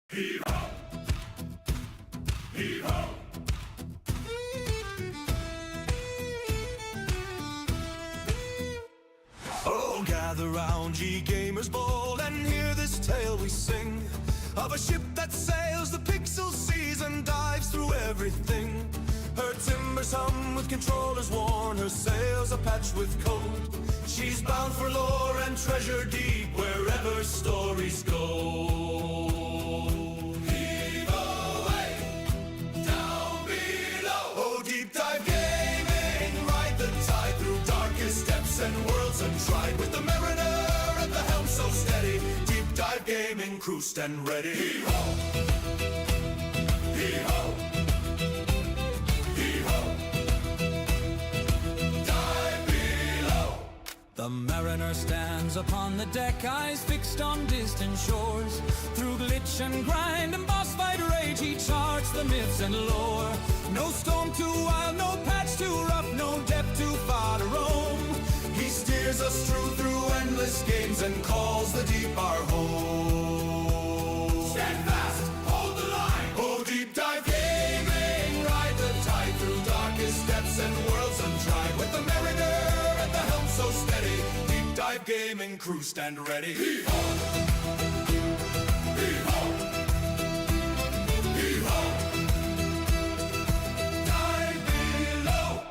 Heave-ho! Heave-ho! Oh, gather round, ye gamers bold, and hear this tale we sing of a ship that sails the pixel seas and dives through everything. Her timbers hum with controllers worn, her sails are patched with code. She's bound for lore and treasure deep wherever stories go. Heave away, down below. Oh, deep dive gaming, ride the tide through darkest depths and worlds untried. With the mariner at the helm so steady, deep dive gaming, crew stand ready. Heave-ho! Heave-ho! The mariner stands upon the deck, eyes fixed on distant shores. Through glitch and grind and boss fight rage, he charts the myths and lore. No storm too wild, no patch too rough, no depth too far to roam. He steers us through endless games and calls the deep our home. Stand fast, hold the line. Oh, deep dive gaming, ride the tide through darkest depths and worlds untried. With the mariner at the helm so steady, deep dive gaming, crew stand ready. Heave-ho! Heave-ho! Heave-ho! Dive below.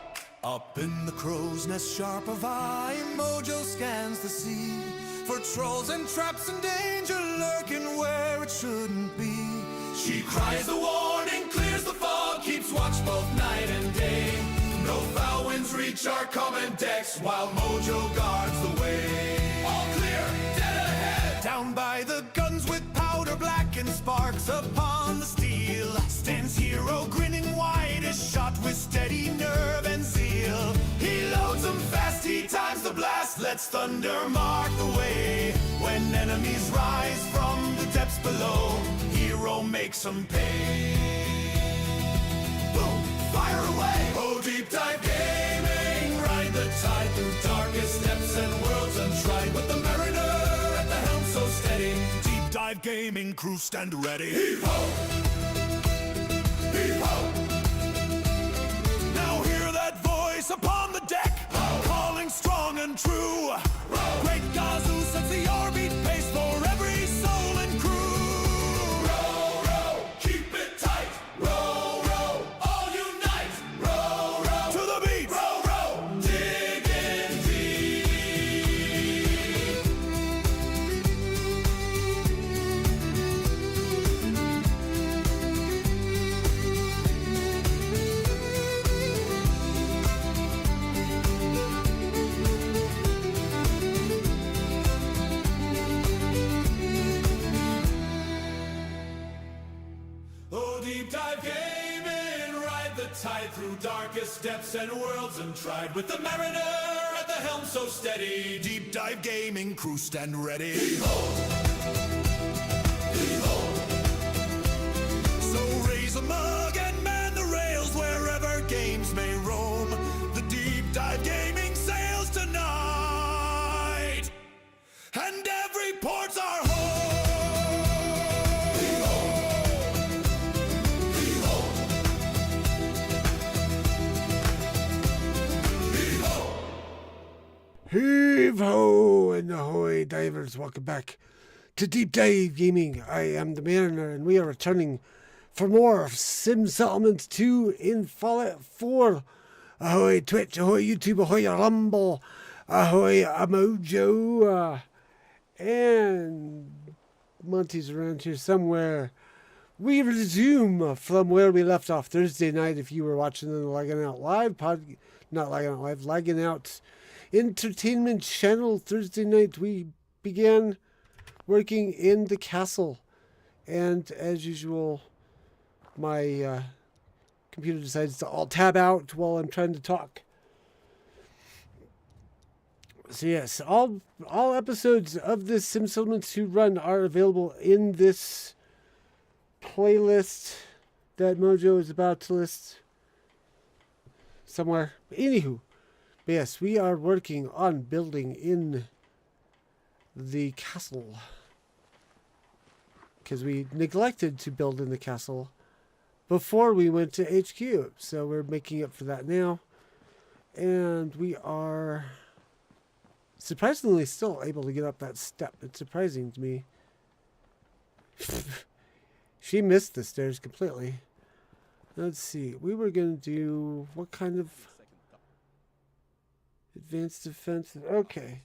Up in the crow's nest sharp of eye, Mojo scans the sea for trolls and traps and danger lurking where it shouldn't be. She cries the warning, clears the fog, keeps watch both night and day. No foul winds reach our common decks while Mojo guards the way. All clear, dead ahead. Down by the guns with powder black and sparks upon the steel stands Hero grinning wide as shot with steady nerve and zeal. He loads them fast, he times the blast, lets thunder mark the way. When enemies rise from the depths below, Hero makes them pay. Boom, fire away! Oh, deep dive gaming, ride the tide through darkest depths and worlds untried. With the mariner at the helm so steady, deep dive gaming, crew stand ready. Heave-ho! Heave-ho! Now hear that voice upon the deck, calling strong and true. Great Gazoo sets the orbit pace for every soul and crew. Row, row, keep it tight. Row, row, all unite. Row, row, to the beat. Row, row, dig in deep. Oh, deep dive gaming, ride the tide through darkest depths and worlds untried. With the mariner at the helm so steady, deep dive gaming, crew stand ready. Heave-ho! Heave-ho! So raise a mug and man the rails wherever games may roam. The deep dive gaming sails tonight, and every port's our home. Heave-ho and ahoy divers, welcome back to Deep Dive Gaming. I am the Mariner and we are returning for more of Sim Settlements 2 in Fallout 4. Ahoy Twitch, ahoy YouTube, ahoy Rumble, ahoy Mojo, and Monty's around here somewhere. We resume from where we left off Thursday night. If you were watching the Lagging Out Live Lagging Out Entertainment channel Thursday night, we began working in the castle, and as usual my computer decides to alt tab out while I'm trying to talk. So yes, all episodes of this Sim Settlements 2 run are available in this playlist that Mojo is about to list somewhere. Anywho, but yes, we are working on building in the castle. because we neglected to build in the castle before we went to HQ. So we're making up for that now. And we are surprisingly still able to get up that step. It's surprising to me. She missed the stairs completely. Let's see. We were going to do what kind of advanced defense? Okay.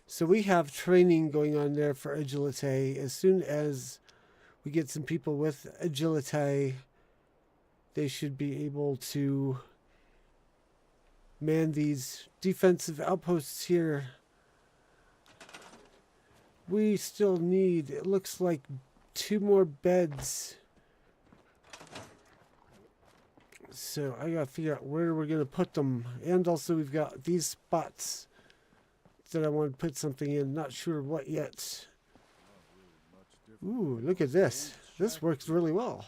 So we have training going on there for agility. As soon as we get some people with agility, they should be able to man these defensive outposts here. We still need, it looks like, 2 more beds. So I gotta figure out where we're gonna put them. And also we've got these spots that I want to put something in. Not sure what yet. Ooh, look at this. This works really well.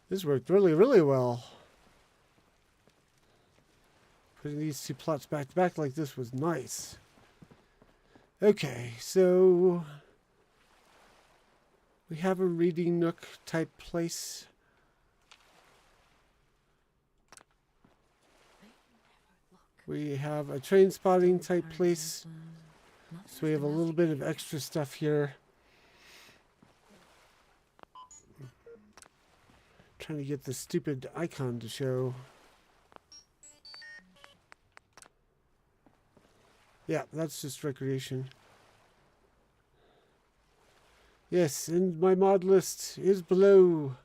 This worked really, really well. Putting these 2 plots back to back like this was nice. Okay, so we have a reading nook type place. We have a train spotting type place. So we have a little bit of extra stuff here. Trying to get the stupid icon to show. Yeah, that's just recreation. Yes, and my mod list is below.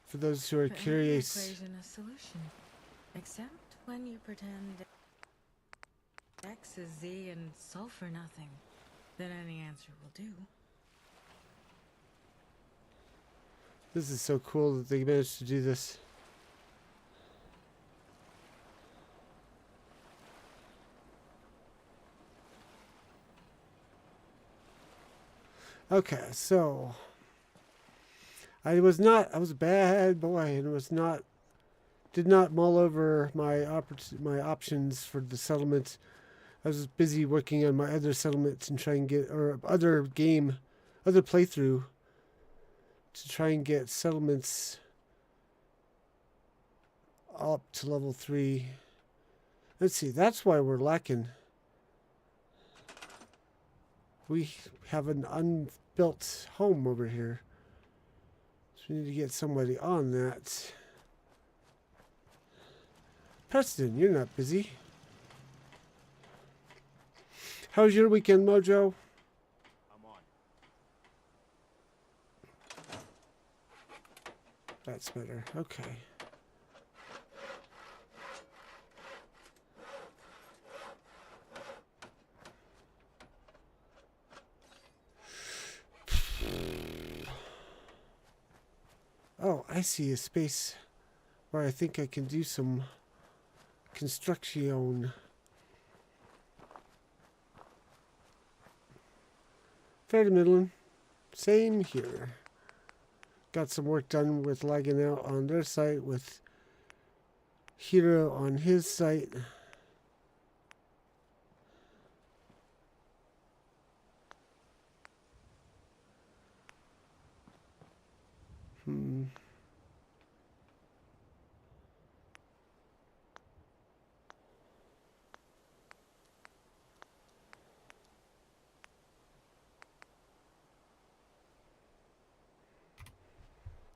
For those who are curious. Equation a solution, except when you pretend X is Z and solve for nothing, then any answer will do. This is so cool that they managed to do this. Okay, so I was a bad boy and did not mull over my options for the settlement. I was busy working on my other settlements and trying to get, or other playthrough to try and get settlements up to level 3. Let's see, that's why we're lacking. We have an unbuilt home over here. So we need to get somebody on that. Preston, you're not busy. How's your weekend, Mojo? I'm on. That's better. Okay. Oh, I see a space where I think I can do some construction. Fair to middling. Same here. Got some work done with lagging out on their site with Hero on his site.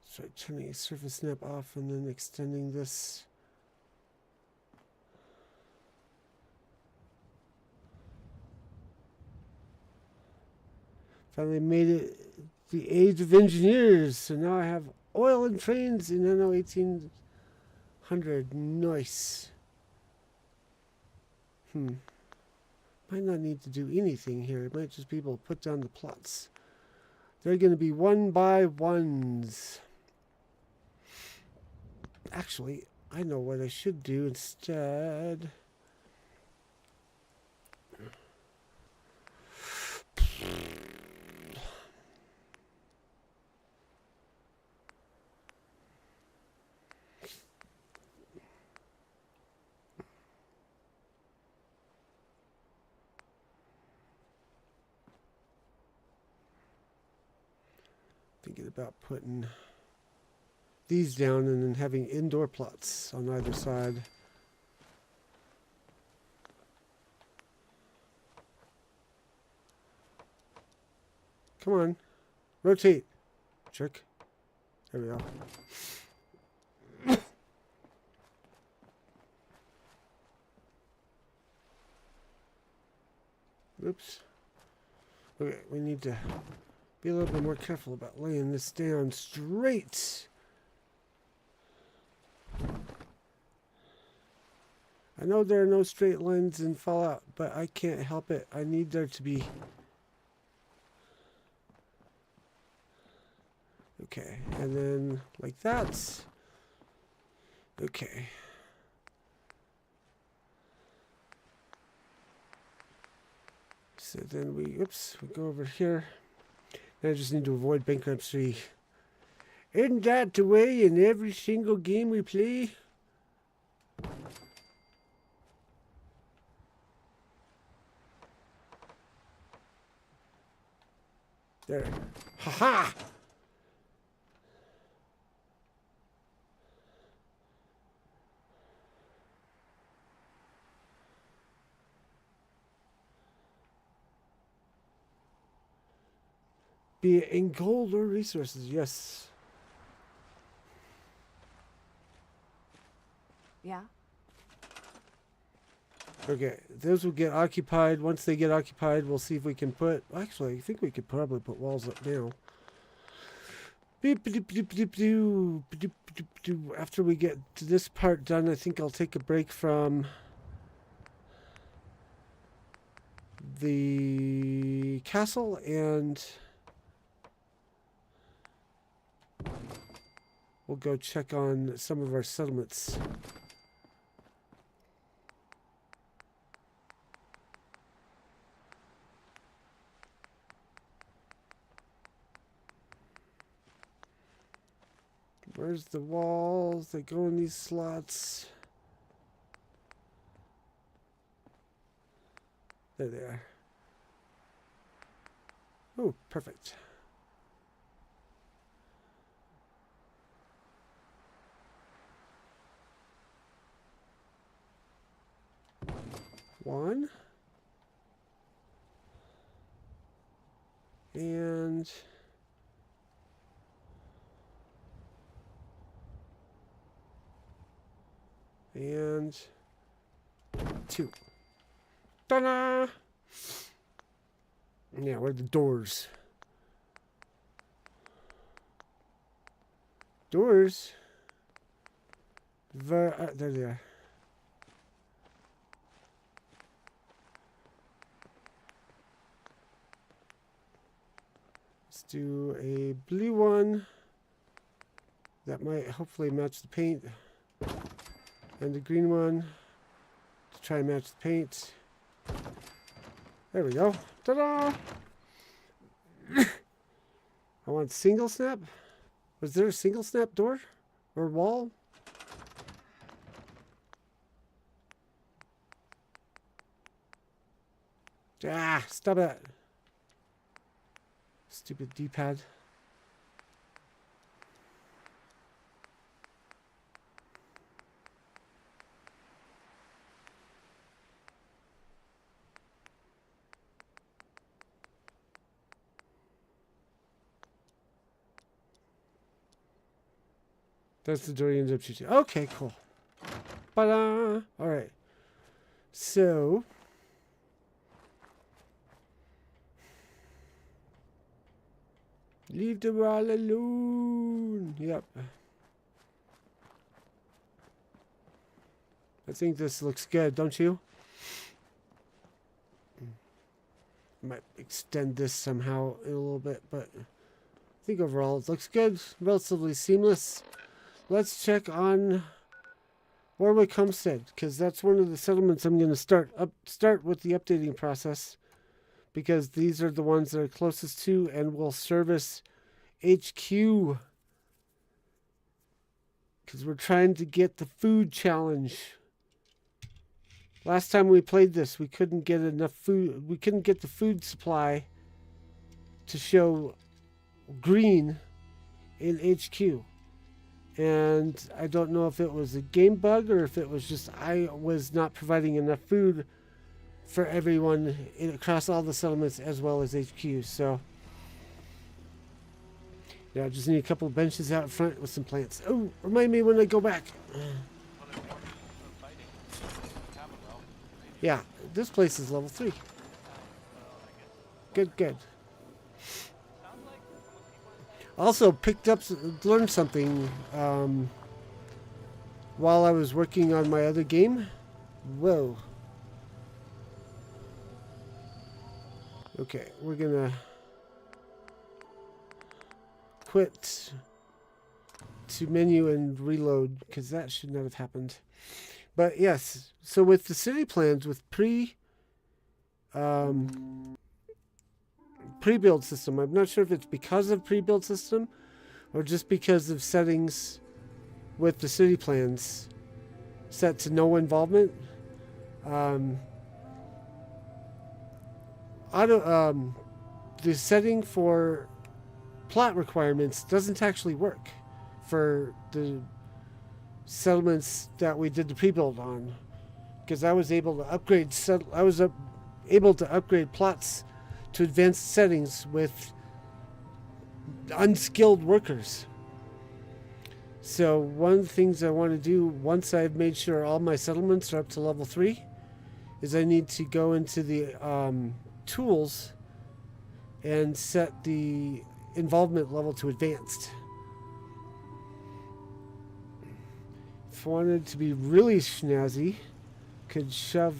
So turning surface snap off and then extending this. Finally made it the age of engineers. So now I have oil and trains in NO 1800. Nice. Might not need to do anything here. It might just be able to put down the plots. They're going to be 1 by 1s. Actually, I know what I should do instead. Thinking about putting these down and then having indoor plots on either side. Come on. Rotate. Jerk. There we go. Oops. Okay, we need to be a little bit more careful about laying this down straight. I know there are no straight lines in Fallout, but I can't help it. I need there to be... Okay, and then like that. Okay. So then we, oops, we go over here. And I just need to avoid bankruptcy. Isn't that the way in every single game we play? There. Ha-ha! Be it in gold or resources, yes. Yeah. Okay, those will get occupied. Once they get occupied, we'll see if we can put... Actually, I think we could probably put walls up now. After we get to this part done, I think I'll take a break from the castle and we'll go check on some of our settlements. Where's the walls? They go in these slots. There they are. Oh, perfect. One. And... and 2. Ta-da! Yeah, where are the doors? Doors? There they are. Let's do a blue one. That might hopefully match the paint. And the green one to try and match the paint. There we go. Ta-da! I want single snap. Was there a single snap door or wall? Ah, stop it. Stupid D-pad. That's the door you end up shooting. Okay, cool. Ta-da! Alright. So... leave the wall alone. Yep. I think this looks good, don't you? Might extend this somehow in a little bit, but I think overall it looks good. Relatively seamless. Let's check on Warwick Homestead, because that's one of the settlements I'm going to start with the updating process, because these are the ones that are closest to and will service HQ, because we're trying to get the food challenge. Last time we played this, we couldn't get enough food. We couldn't get the food supply to show green in HQ. And I don't know if it was a game bug or if it was just I was not providing enough food for everyone across all the settlements as well as HQ. So yeah, I just need a couple of benches out front with some plants. Oh, remind me when I go back. Yeah, this place is level 3. Good, good. Also learned something while I was working on my other game. Whoa. Okay, we're gonna quit to menu and reload because that should not have happened. But yes, so with the city plans with pre-build system, I'm not sure if it's because of pre-build system or just because of settings with the city plans set to no involvement. The setting for plot requirements doesn't actually work for the settlements that we did the pre-build on, because I was able to upgrade plots to advanced settings with unskilled workers. So one of the things I want to do once I've made sure all my settlements are up to level 3 is I need to go into the tools and set the involvement level to advanced. If I wanted to be really snazzy, could shove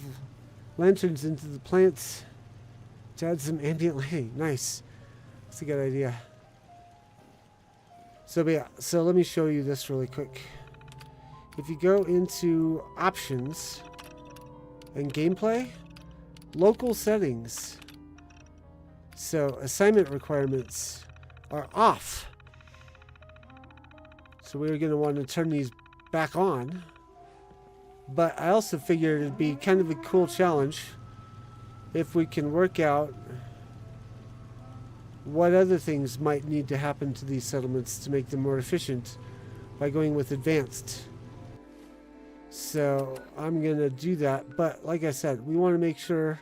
lanterns into the plants to add some ambient lighting. Nice. That's a good idea. So yeah, so let me show you this really quick. If you go into options and gameplay, local settings, so assignment requirements are off. So we're going to want to turn these back on. But I also figured it'd be kind of a cool challenge if we can work out what other things might need to happen to these settlements to make them more efficient by going with advanced. So I'm going to do that. But like I said, we want to make sure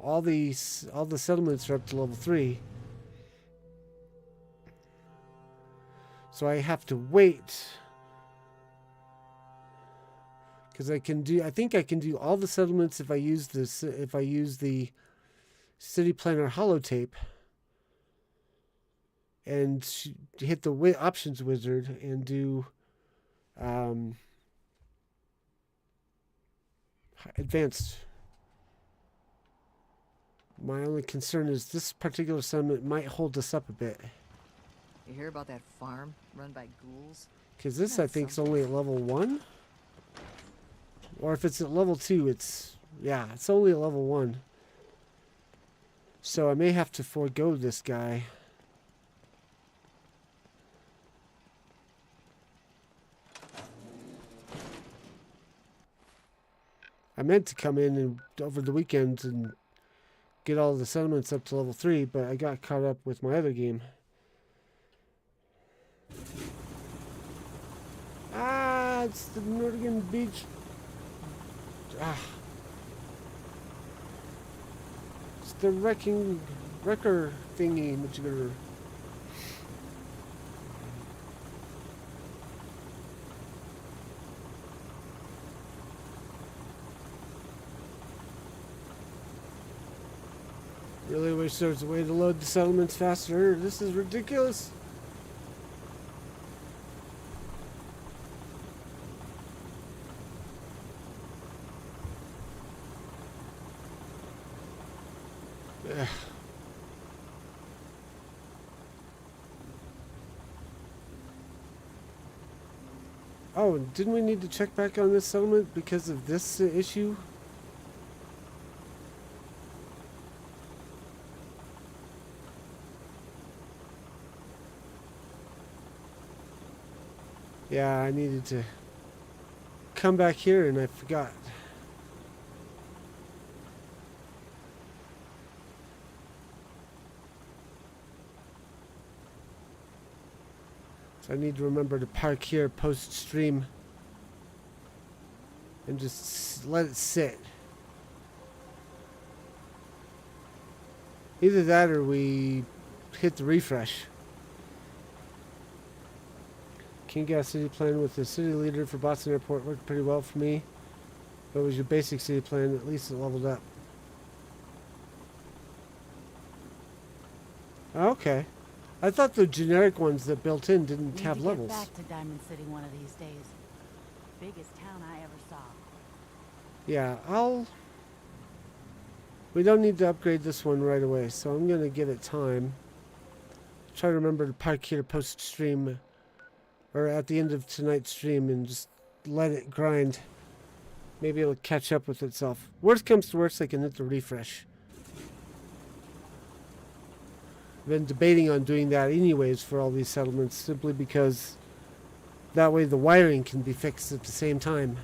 all the settlements are up to level 3. So I have to wait, because I think I can do all the settlements if I use the city planner holotape and hit the options wizard and do advanced. My only concern is this particular settlement might hold us up a bit. You hear about that farm run by ghouls? Because this, I think, is only at level 1. Or if it's at level 2, it's only at level 1. So I may have to forego this guy. I meant to come in and over the weekend and get all the settlements up to level 3, but I got caught up with my other game. Ah, it's the Northern Beach. Ah. It's the wrecker thingy, majigger. Really wish there was a way to load the settlements faster. This is ridiculous. Ugh. Oh, didn't we need to check back on this settlement because of this issue? Yeah, I needed to come back here and I forgot. So I need to remember to park here post-stream. And just let it sit. Either that or we hit the refresh. King Gas City plan with the city leader for Boston Airport worked pretty well for me. But it was your basic city plan, at least it leveled up. Okay. I thought the generic ones that built in didn't Need have to levels. Get back to Diamond City one of these days. Biggest town I ever saw. Yeah, we don't need to upgrade this one right away, so I'm going to give it time. Try to remember to park here post-stream, or at the end of tonight's stream, and just let it grind. Maybe it'll catch up with itself. Worst comes to worst, I can hit the refresh. I've been debating on doing that anyways for all these settlements, simply because that way the wiring can be fixed at the same time.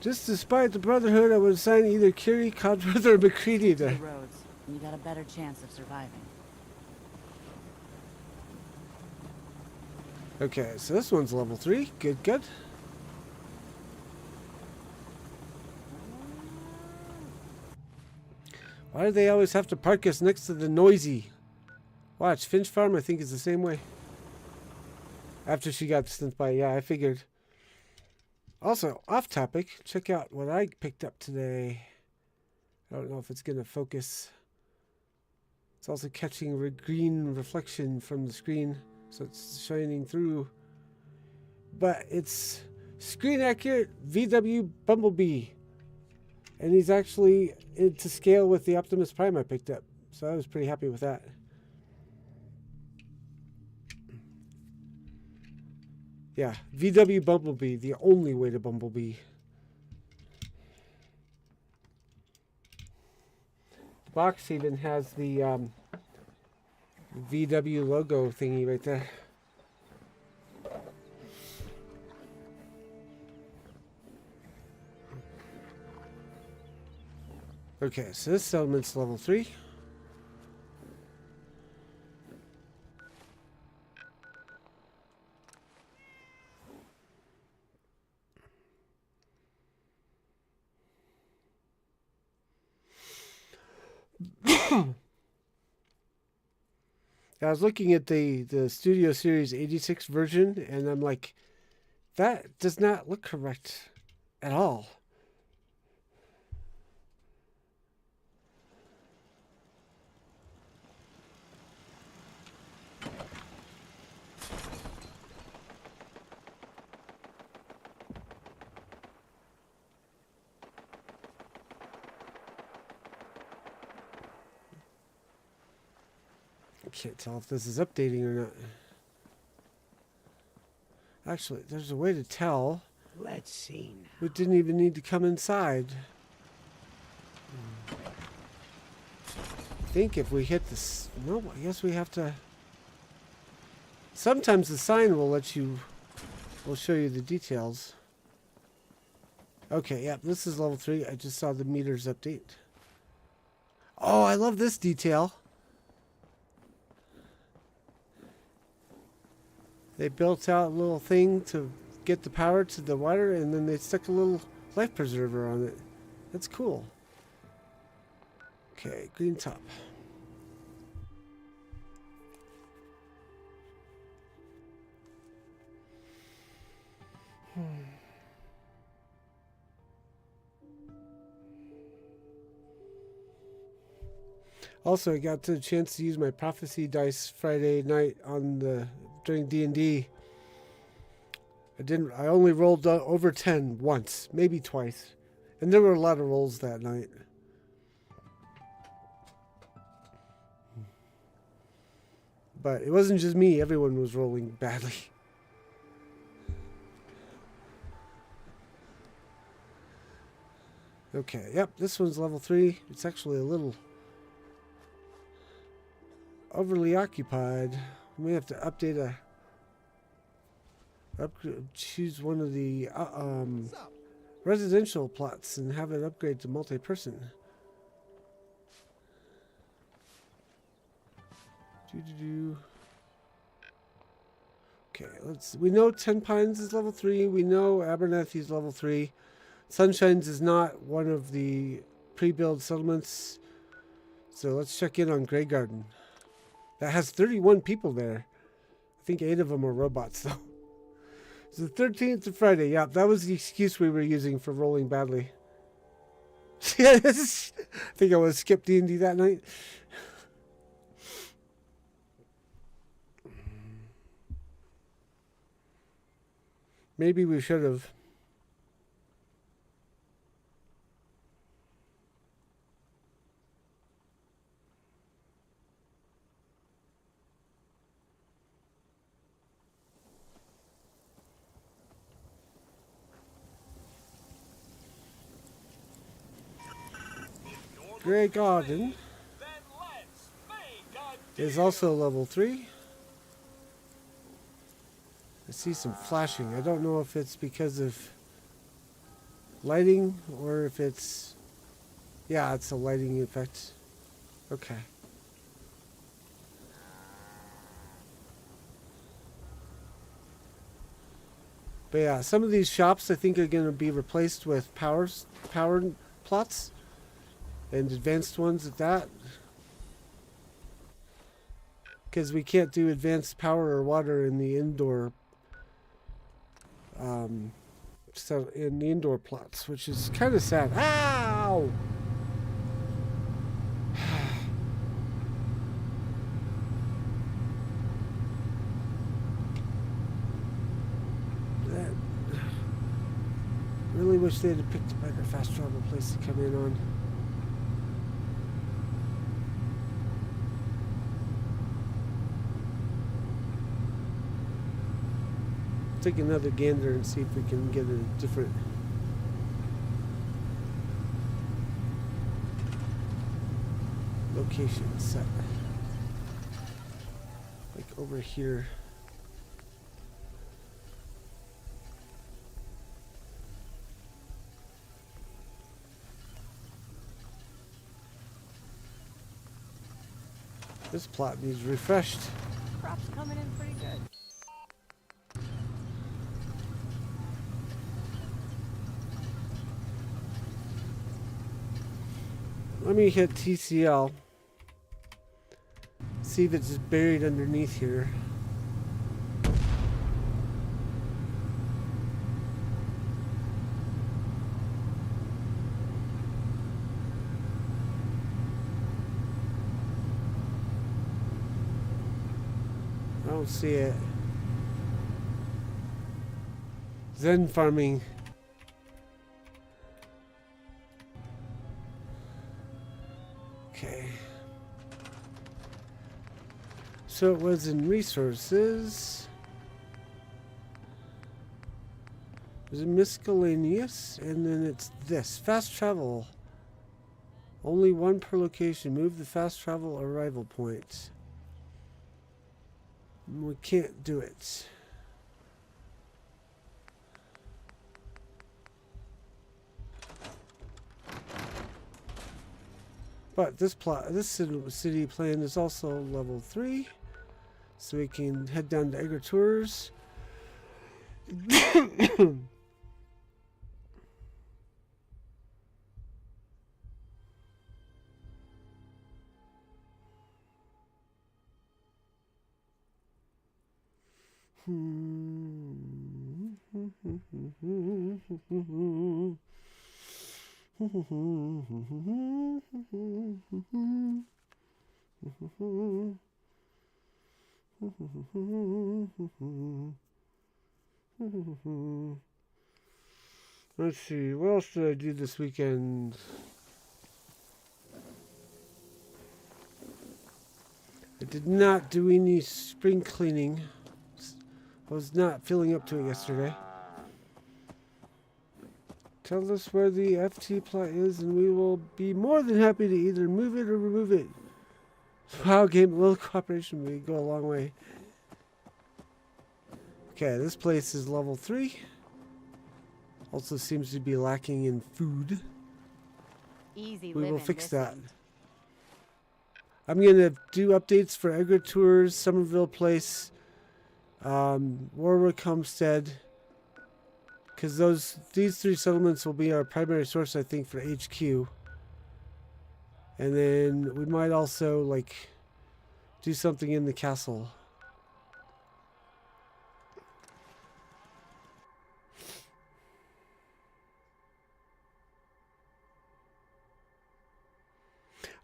Just despite the Brotherhood, I would assign either Kiri, Codworth, or McCready The to... roads, and you got a better chance of surviving. Okay, so this one's level 3. Good, good. Why do they always have to park us next to the noisy? Watch, Finch Farm I think is the same way. After she got sent by, yeah, I figured. Also, off topic, check out what I picked up today. I don't know if it's going to focus. It's also catching green reflection from the screen, so it's shining through. But it's screen accurate VW Bumblebee. And he's actually to scale with the Optimus Prime I picked up. So I was pretty happy with that. Yeah, VW Bumblebee, the only way to Bumblebee. The box even has the VW logo thingy right there. Okay, so this settlement's level 3. I was looking at the Studio Series 86 version, and I'm like, that does not look correct at all. I can't tell if this is updating or not. Actually, there's a way to tell. Let's see now. We didn't even need to come inside. I think if we hit this... No, I guess we have to... Sometimes the sign will let you... will show you the details. Okay, yeah, this is level 3. I just saw the meters update. Oh, I love this detail. They built out a little thing to get the power to the water, and then they stuck a little life preserver on it. That's cool. Okay, green top. Also, I got the chance to use my prophecy dice Friday night on the during D&D. I only rolled over 10 once, maybe twice, and there were a lot of rolls that night. But it wasn't just me; everyone was rolling badly. Okay, yep, this one's level 3. It's actually a little overly occupied. We may have to update a choose one of the residential plots and have it upgrade to multi-person. Okay, we know Ten Pines is level 3. We know Abernathy is level 3. Sunshines is not one of the pre-build settlements. So let's check in on Grey Garden. That has 31 people there. I think 8 of them are robots though. It's the 13th of Friday. Yeah, that was the excuse we were using for rolling badly. I think I was skip D&D that night. Maybe we should have. Grey Garden is also level 3. I see some flashing. I don't know if it's because of lighting or if it's... Yeah, it's a lighting effect. Okay. But yeah, some of these shops I think are going to be replaced with power plots and advanced ones at that. Because we can't do advanced power or water in the indoor so in the indoor plots, which is kind of sad. Ow! Really wish they had picked a better fast travel place to come in on. Take another gander and see if we can get a different location set. Like over here. This plot needs refreshed. Crops coming in pretty good. Let me hit TCL. See if it's just buried underneath here. I don't see it. Zen farming. Okay. So it was in resources. It was in miscellaneous, and then it's this. Fast travel. Only one per location. Move the fast travel arrival point. We can't do it. But this city plan is also level 3, so we can head down to Egger Tours. Let's see, what else did I do this weekend? I did not do any spring cleaning. I was not feeling up to it yesterday. Tell us where the FT plot is and we will be more than happy to either move it or remove it. Wow, game, a little cooperation would go a long way. Okay, this place is level 3. Also seems to be lacking in food. Easy We will living fix this that. end. I'm going to do updates for Edgar Tours, Somerville Place, Warwick Homestead. Because these 3 settlements will be our primary source, I think, for HQ. And then we might also, like, do something in the castle.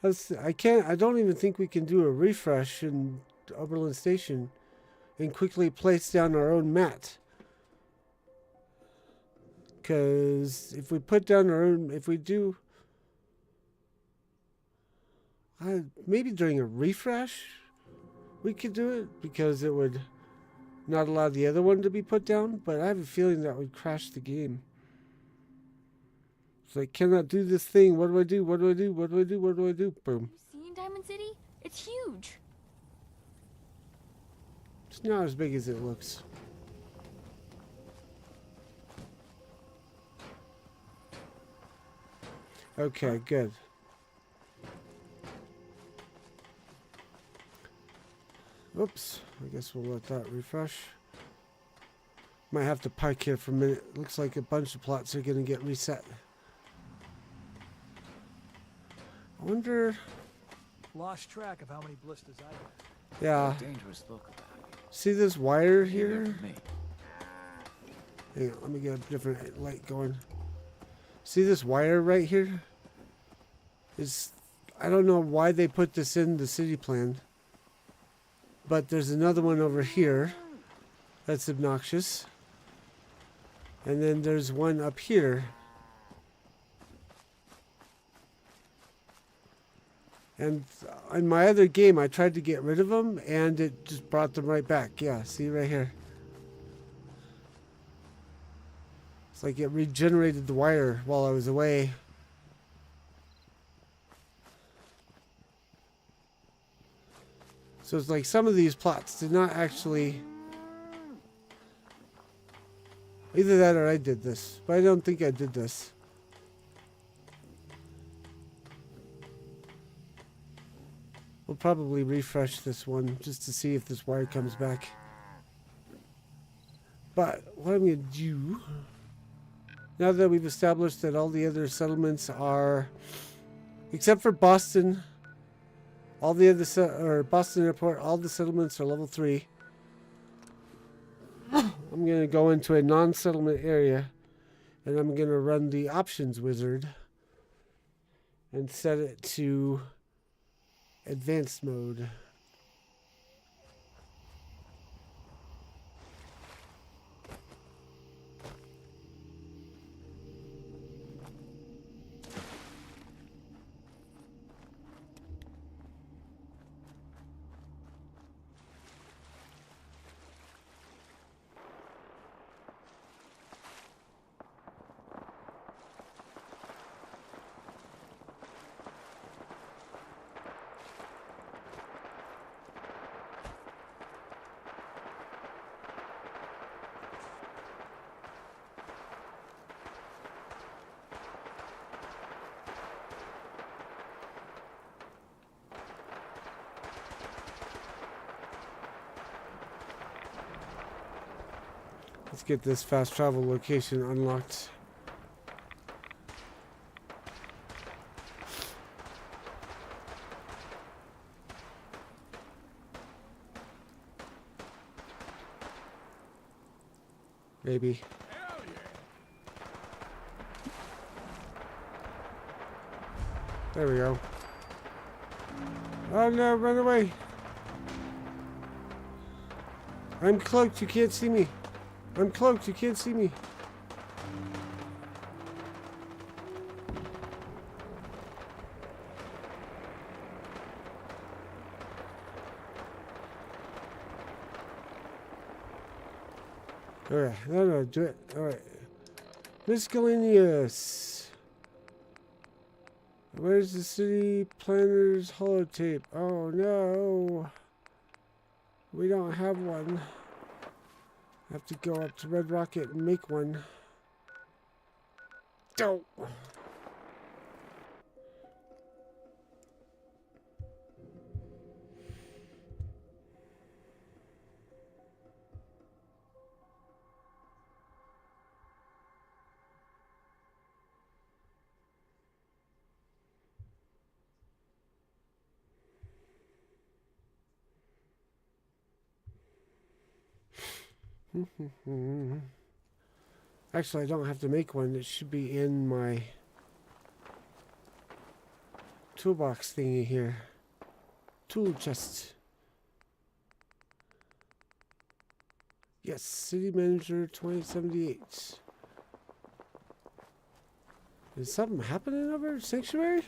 I don't even think we can do a refresh in Oberlin Station and quickly place down our own mat. Because if we put down our own, if we do, maybe during a refresh, we could do it because it would not allow the other one to be put down. But I have a feeling that would crash the game. It's like, cannot do this thing. What do I do? What do I do? What do I do? What do I do? Boom. You seen Diamond City? It's huge. It's not as big as it looks. Okay, good. Oops. I guess we'll let that refresh. Might have to park here for a minute. Looks like a bunch of plots are going to get reset. I wonder... Lost track of how many blisters I had. Yeah. Dangerous look about you. See this wire Maybe here? for me. Hang on, let me get a different light going. See this wire right here? I don't know why they put this in the city plan. But there's another one over here that's obnoxious. And then there's one up here. And in my other game, I tried to get rid of them, and it just brought them right back. Yeah, see right here. It's like it regenerated the wire while I was away. So it's like some of these plots did not actually... Either that or I did this. But I don't think I did this. We'll probably refresh this one just to see if this wire comes back. But what I'm going to do... Now that we've established that all the other settlements are... Except for Boston... All the other... Boston Airport, all the settlements are level 3. I'm going to go into a non-settlement area. And I'm going to run the options wizard. And set it to... advanced mode. Let's get this fast travel location unlocked. Maybe. There we go. Oh no, run away. I'm cloaked, you can't see me. I'm cloaked, you can't see me. Alright, no, do it. Alright. Miscellaneous. Where's the city planner's holotape? Oh no. We don't have one. Have to go up to Red Rocket and make one. Don't. Actually, I don't have to make one. It should be in my toolbox thingy here. Tool chest. Yes, City Manager 2078. Is something happening over at Sanctuary?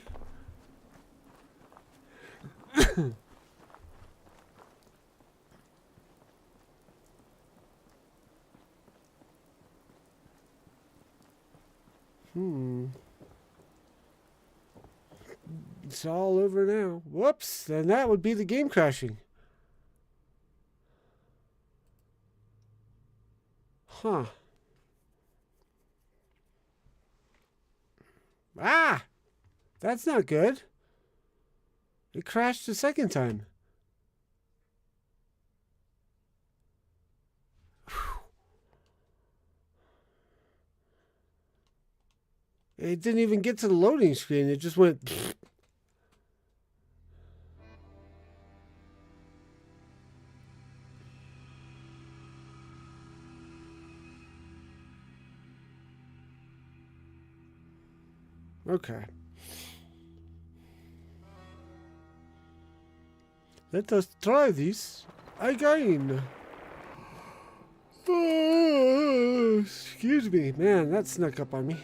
It's all over now. Whoops, then that would be the game crashing. Huh. Ah! That's not good. It crashed a second time. It didn't even get to the loading screen. It just went... Pfft. Okay. Let us try this again. Oh, excuse me. Man, that snuck up on me.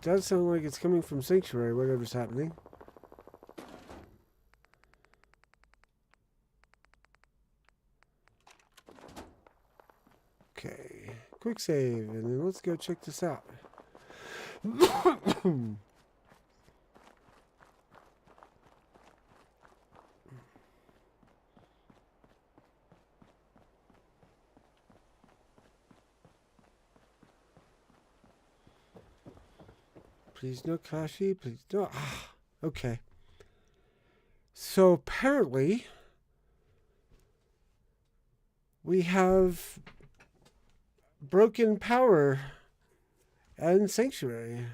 It does sound like it's coming from Sanctuary, whatever's happening. Okay, quick save, and then let's go check this out. Please no Kashi, please no. Ah, okay. So apparently, we have broken power and Sanctuary.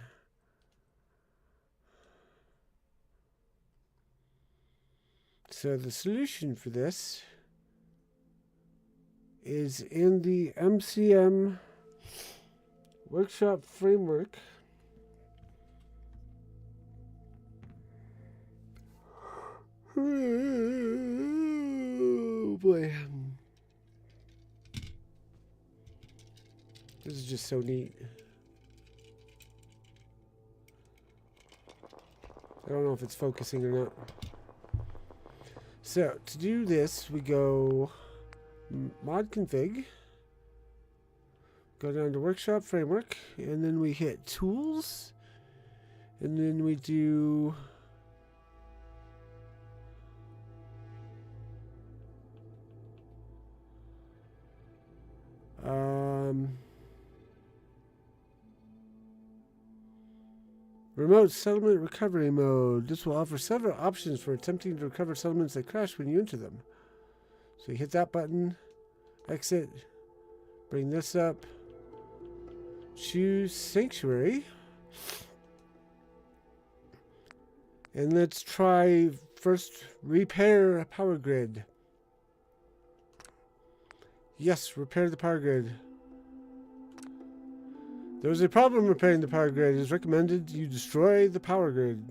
So the solution for this is in the MCM workshop framework. Oh boy. This is just so neat. I don't know if it's focusing or not. So, to do this, we go mod config, go down to workshop framework, and then we hit tools, and then we do remote settlement recovery mode. This will offer several options for attempting to recover settlements that crash when you enter them. So you hit that button, exit, bring this up, choose Sanctuary, and let's try first repair a power grid. Yes, repair the power grid. There was a problem repairing the power grid. It is recommended you destroy the power grid.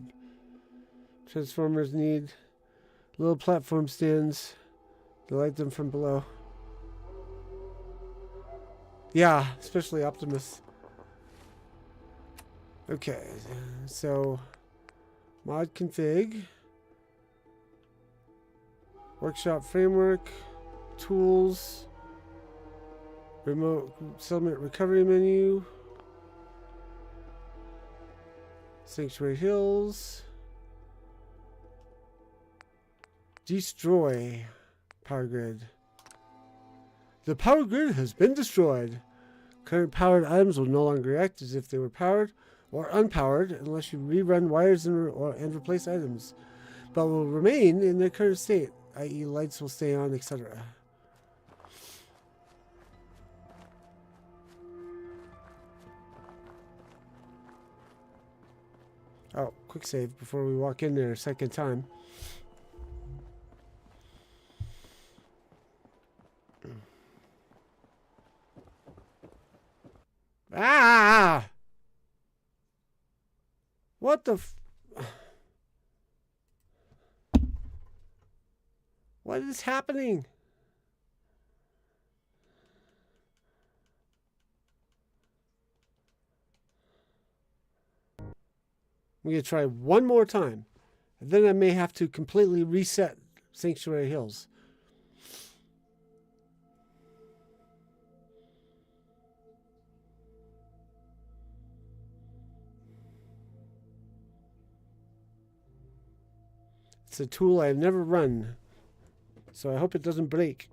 Transformers need little platform stands to light them from below. Yeah, especially Optimus. Okay, so mod config, workshop framework, tools, remote settlement recovery menu, Sanctuary Hills, destroy power grid. The power grid has been destroyed. Current powered items will no longer act as if they were powered or unpowered unless you rerun wires and replace items, but will remain in their current state, i.e. lights will stay on, etc. Oh, quick save before we walk in there a second time. Ah! What the What is happening? I'm going to try one more time. And then I may have to completely reset Sanctuary Hills. It's a tool I've never run, so I hope it doesn't break.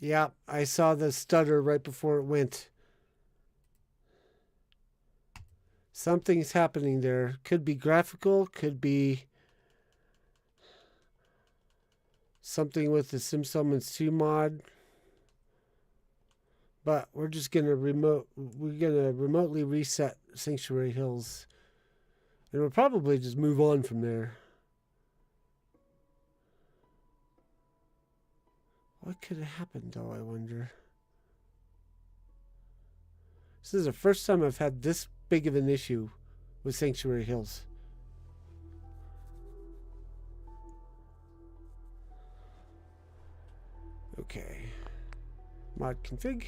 Yeah, I saw the stutter right before it went. Something's happening there. Could be graphical, could be something with the Sim Settlements 2 mod. But we're just gonna remotely reset Sanctuary Hills. And we'll probably just move on from there. What could have happened though, I wonder? This is the first time I've had this big of an issue with Sanctuary Hills. Okay. Mod config.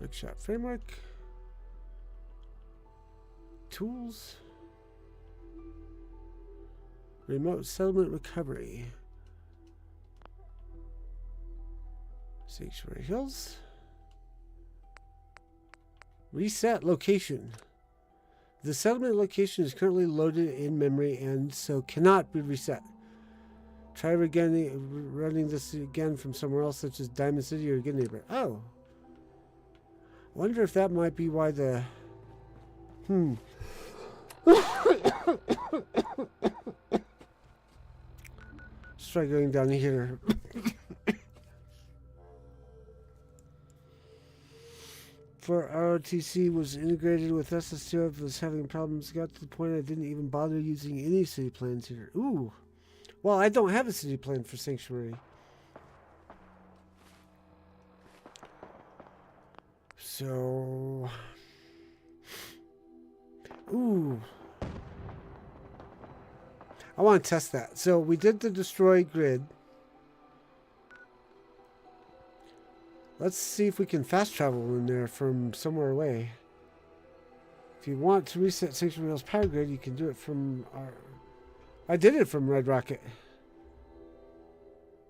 Workshop framework. Tools. Remote settlement recovery. Sanctuary Hills. Reset location. The settlement location is currently loaded in memory and so cannot be reset. Try running this again from somewhere else, such as Diamond City or Good Neighbor. Oh. Wonder if that might be why the... Let's try going down here. For ROTC was integrated with SS2, I was having problems. Got to the point I didn't even bother using any city plans here. Ooh. Well, I don't have a city plan for Sanctuary. So... Ooh. I want to test that. So we did the destroy grid. Let's see if we can fast travel in there from somewhere away. If you want to reset Sanctuary Hills power grid, you can do it from our... I did it from Red Rocket.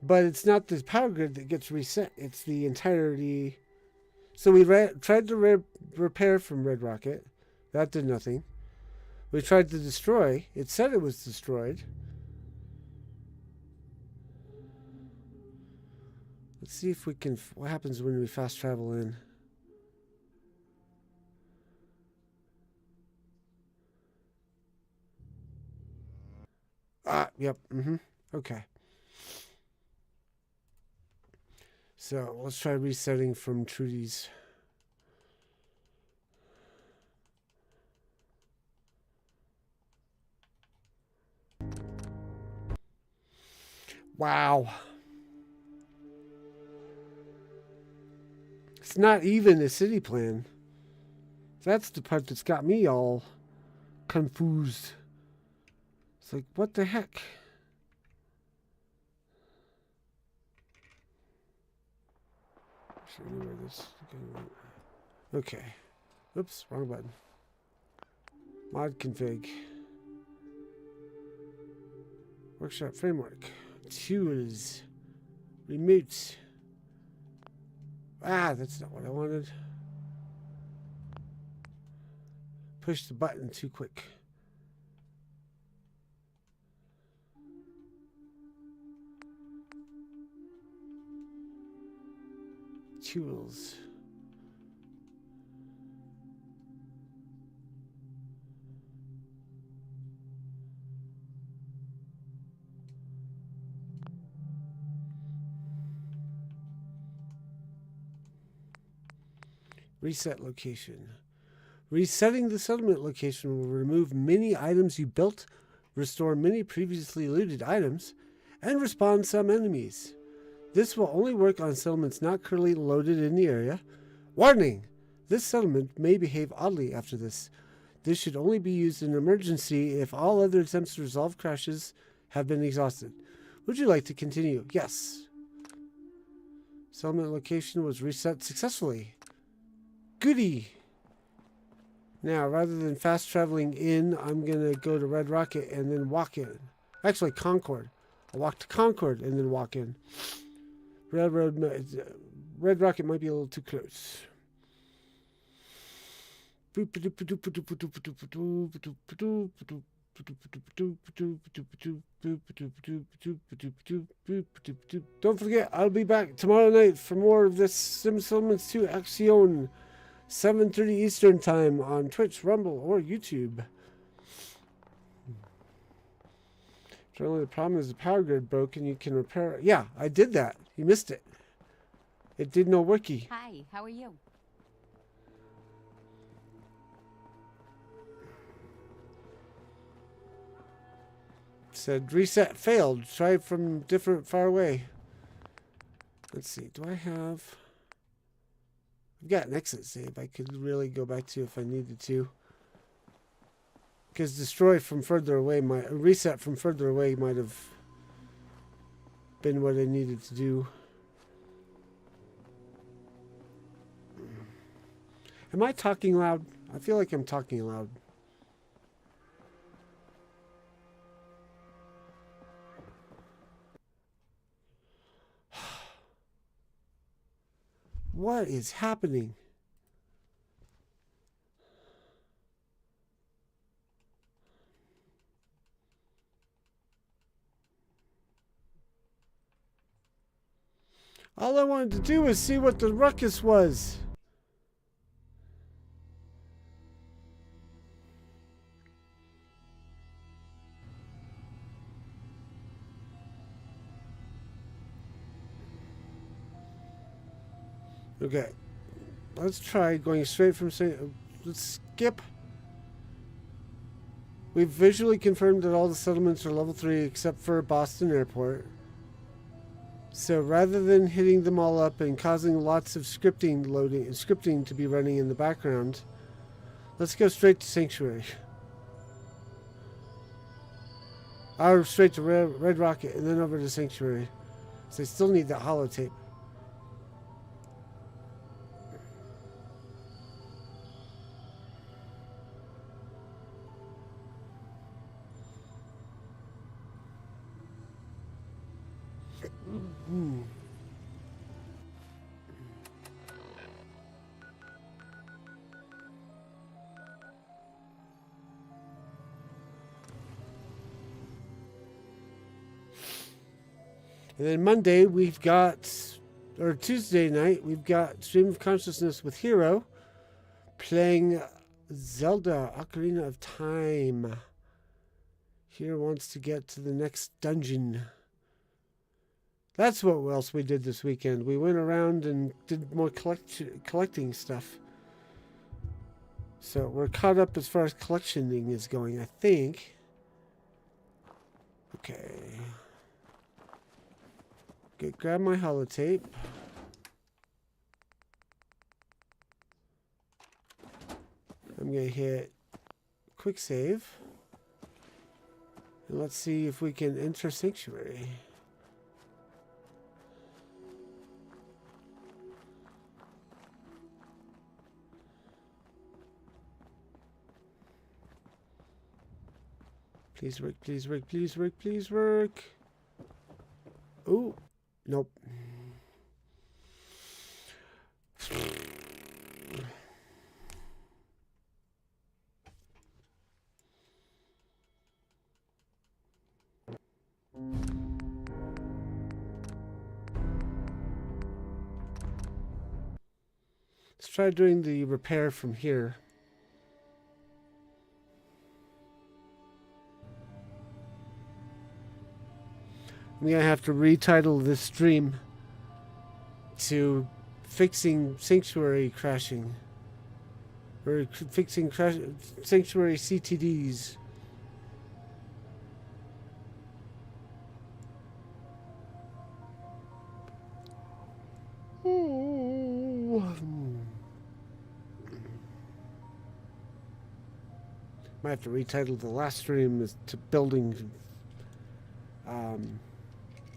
But it's not the power grid that gets reset. It's the entirety... So we tried to repair from Red Rocket. That did nothing. We tried to destroy. It said it was destroyed. Let's see if we can... What happens when we fast travel in? Ah, yep. Okay. So let's try resetting from Trudy's. Wow. It's not even a city plan. That's the part that's got me all confused. It's like, what the heck? Okay. Oops, wrong button. Mod config. Workshop framework. Tools. Remote. Ah, that's not what I wanted. Push the button too quick. Tools. Reset location. Resetting the settlement location will remove many items you built, restore many previously looted items, and respawn some enemies. This will only work on settlements not currently loaded in the area. Warning! This settlement may behave oddly after this. This should only be used in an emergency if all other attempts to resolve crashes have been exhausted. Would you like to continue? Yes. Settlement location was reset successfully. Goody! Now, rather than fast traveling in, I'm going to go to Red Rocket and then walk in. Actually, Concord. I'll walk to Concord and then walk in. Red Rocket might be a little too close. Don't forget, I'll be back tomorrow night for more of this Sim Settlements 2 Action. 7:30 Eastern Time on Twitch, Rumble, or YouTube. Generally, the problem is the power grid broke and you can repair it. Yeah, I did that. You missed it. It did no wiki. Hi, how are you? It said reset failed. Try from different far away. Let's see. Do I have... I've got an exit save I could really go back to if I needed to. Because destroy from further away, reset from further away might have been what I needed to do. Am I talking loud? I feel like I'm talking loud. What is happening? All I wanted to do was see what the ruckus was. Okay, let's try going straight from let's skip. We've visually confirmed that all the settlements are level 3 except for Boston Airport. So rather than hitting them all up and causing lots of scripting to be running in the background, let's go straight to Sanctuary. Or straight to Red Rocket and then over to Sanctuary. So I still need that holotape. And then Monday we've got, or Tuesday night, we've got Stream of Consciousness with Hero playing Zelda Ocarina of Time. Hero wants to get to the next dungeon. That's what else we did this weekend. We went around and did more collecting stuff. So we're caught up as far as collectioning is going, I think. Okay. Grab my holotape. I'm going to hit quick save. And let's see if we can enter Sanctuary. Please work, please work, please work, please work. Oh, nope. Let's try doing the repair from here. I'm going to have to retitle this stream to Fixing Sanctuary Crashing. Or Fixing Sanctuary CTDs. Might have to retitle the last stream as to building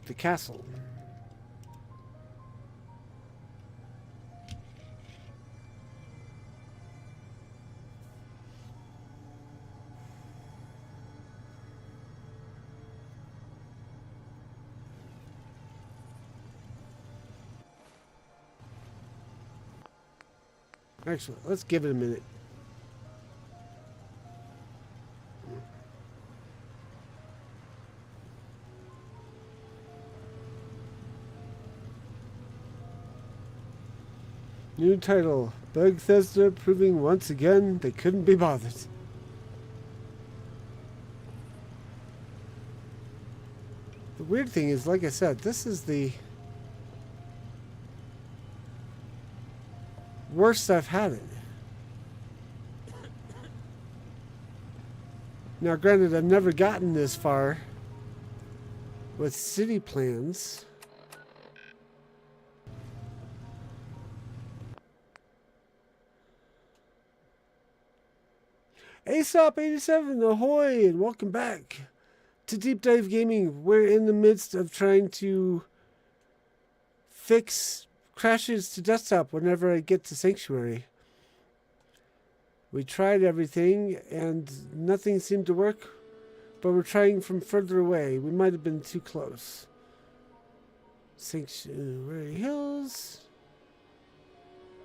the castle. Excellent. Let's give it a minute. New title, Bethesda proving once again they couldn't be bothered. The weird thing is, like I said, this is the worst I've had it. Now granted, I've never gotten this far with city plans. Aesop87, ahoy, and welcome back to Deep Dive Gaming. We're in the midst of trying to fix crashes to desktop whenever I get to Sanctuary. We tried everything and nothing seemed to work, but we're trying from further away. We might have been too close. Sanctuary Hills.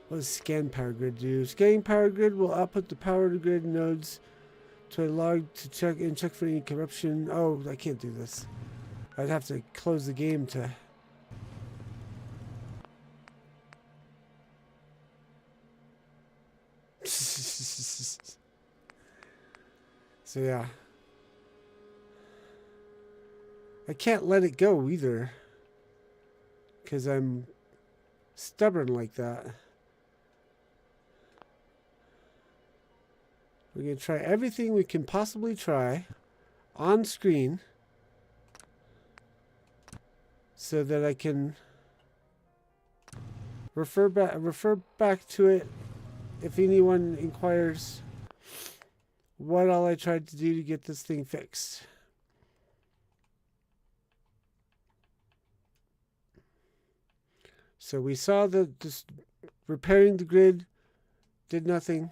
What does scan power grid do? Scanning power grid will output the power to grid nodes to a log to check for any corruption. Oh, I can't do this. I'd have to close the game to. So yeah. I can't let it go either, because I'm stubborn like that. We're going to try everything we can possibly try on screen so that I can refer back to it if anyone inquires what all I tried to do to get this thing fixed. So we saw that just repairing the grid did nothing.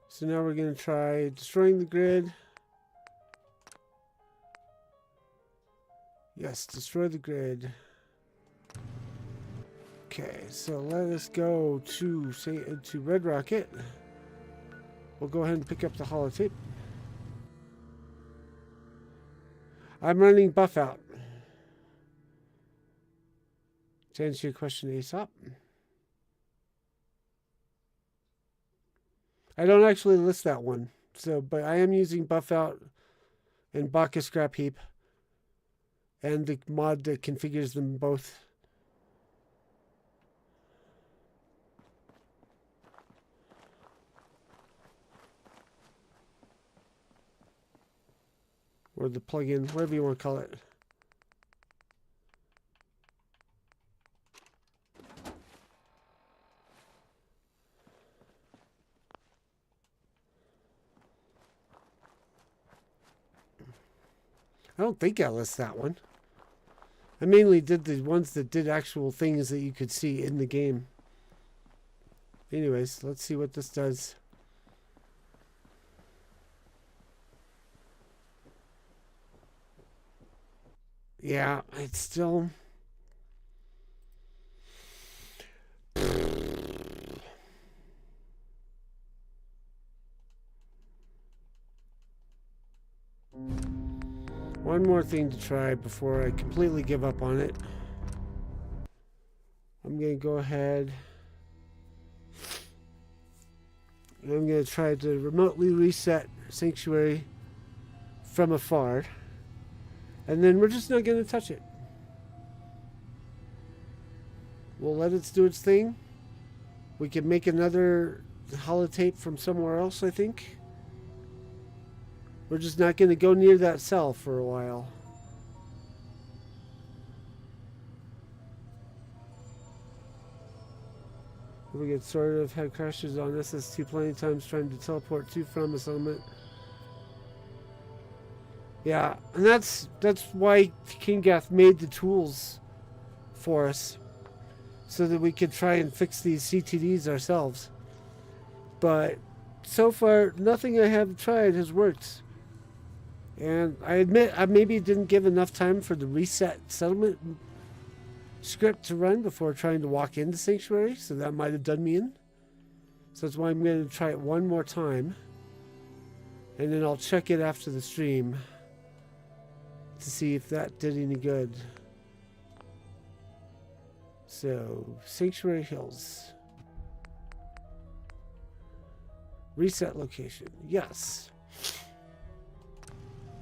So now we're going to try destroying the grid. Yes, destroy the grid. Okay, so let us go to Red Rocket. We'll go ahead and pick up the holotape. I'm running buff out. To answer your question, Aesop. I don't actually list that one, but I am using buff out and Baka scrap heap and the mod that configures them both. Or the plugin, whatever you want to call it. I don't think I listed that one. I mainly did the ones that did actual things that you could see in the game. Anyways, let's see what this does. Yeah, it's still... One more thing to try before I completely give up on it. I'm going to go ahead and I'm going to try to remotely reset Sanctuary from afar. And then we're just not going to touch it. We'll let it do its thing. We can make another holotape from somewhere else, I think. We're just not going to go near that cell for a while. We get sort of had crashes on SS2 plenty of times trying to teleport to from a settlement. Yeah, and that's why King Gath made the tools for us, so that we could try and fix these CTDs ourselves. But so far, nothing I have tried has worked. And I admit I maybe didn't give enough time for the reset settlement script to run before trying to walk into Sanctuary, so that might have done me in. So that's why I'm going to try it one more time. And then I'll check it after the stream to see if that did any good. So, Sanctuary Hills. Reset location. Yes.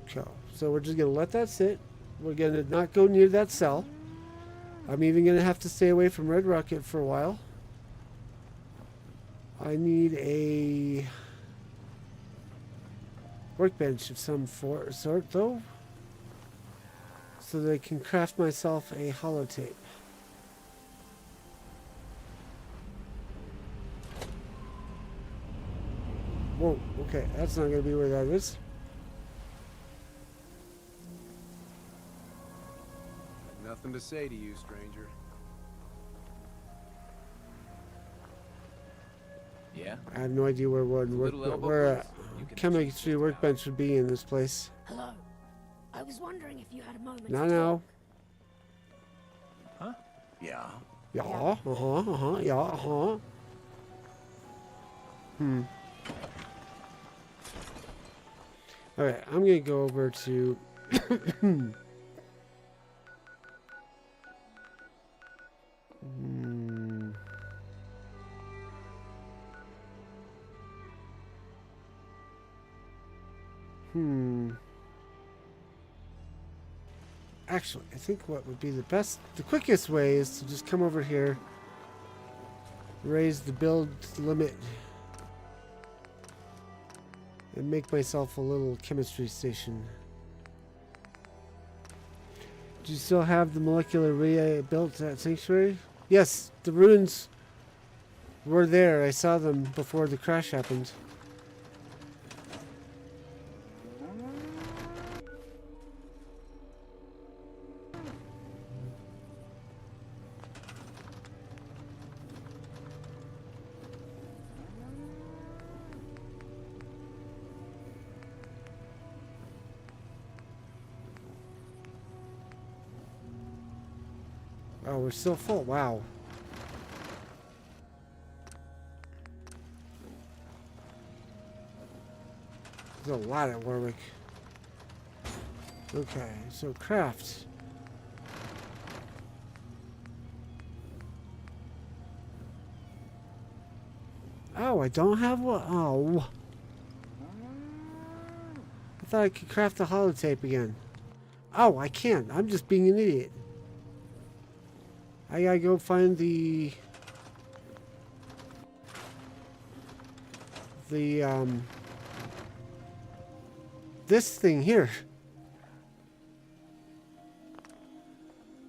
Okay. So we're just going to let that sit. We're going to not go near that cell. I'm even going to have to stay away from Red Rocket for a while. I need a workbench of some sort, though, so that I can craft myself a holotape. Whoa, okay, that's not going to be where that is. Nothing to say to you, stranger. Yeah? I have no idea where a chemistry workbench would be in this place. Hello. I was wondering if you had a moment. No. Huh? Yeah. Yeah, yeah. Alright, I'm gonna go over to Actually, I think what would be the quickest way is to just come over here, raise the build limit, and make myself a little chemistry station. Do you still have the molecular relay built at Sanctuary? Yes, the ruins were there. I saw them before the crash happened. Oh, we're still full. Wow. There's a lot at Warwick. Okay, so craft. Oh, I don't have one. Oh. I thought I could craft the holotape again. Oh, I can't. I'm just being an idiot. I gotta go find this thing here.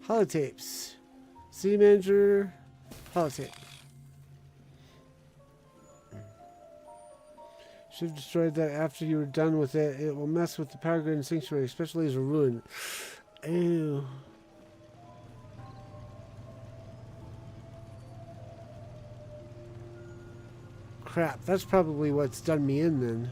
Holotapes. City manager. Holotape. Should have destroyed that after you were done with it. It will mess with the power grid and sanctuary, especially as a ruin. Ew. Crap, that's probably what's done me in then.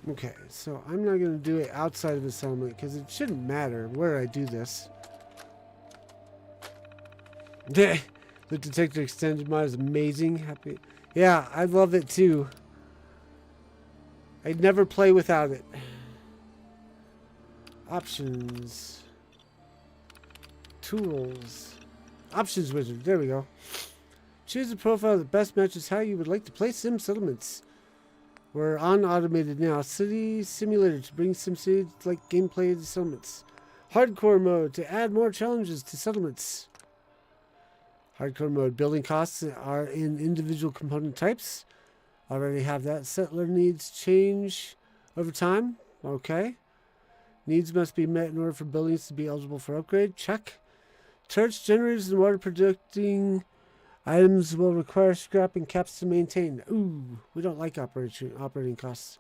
Okay, so I'm not going to do it outside of the settlement because it shouldn't matter where I do this. The Detector extended mod is amazing. Happy. Yeah, I love it too. I'd never play without it. Options. Tools. Options wizard. There we go. Choose a profile that best matches how you would like to play Sim Settlements. We're on automated now. City simulator to bring SimCity like gameplay to settlements. Hardcore mode to add more challenges to settlements. Hardcore mode. Building costs are in individual component types. Already have that. Settler needs change over time. Okay. Needs must be met in order for buildings to be eligible for upgrade. Check. Turrets, generators, and water producing items will require scrap and caps to maintain. Ooh, we don't like operating costs.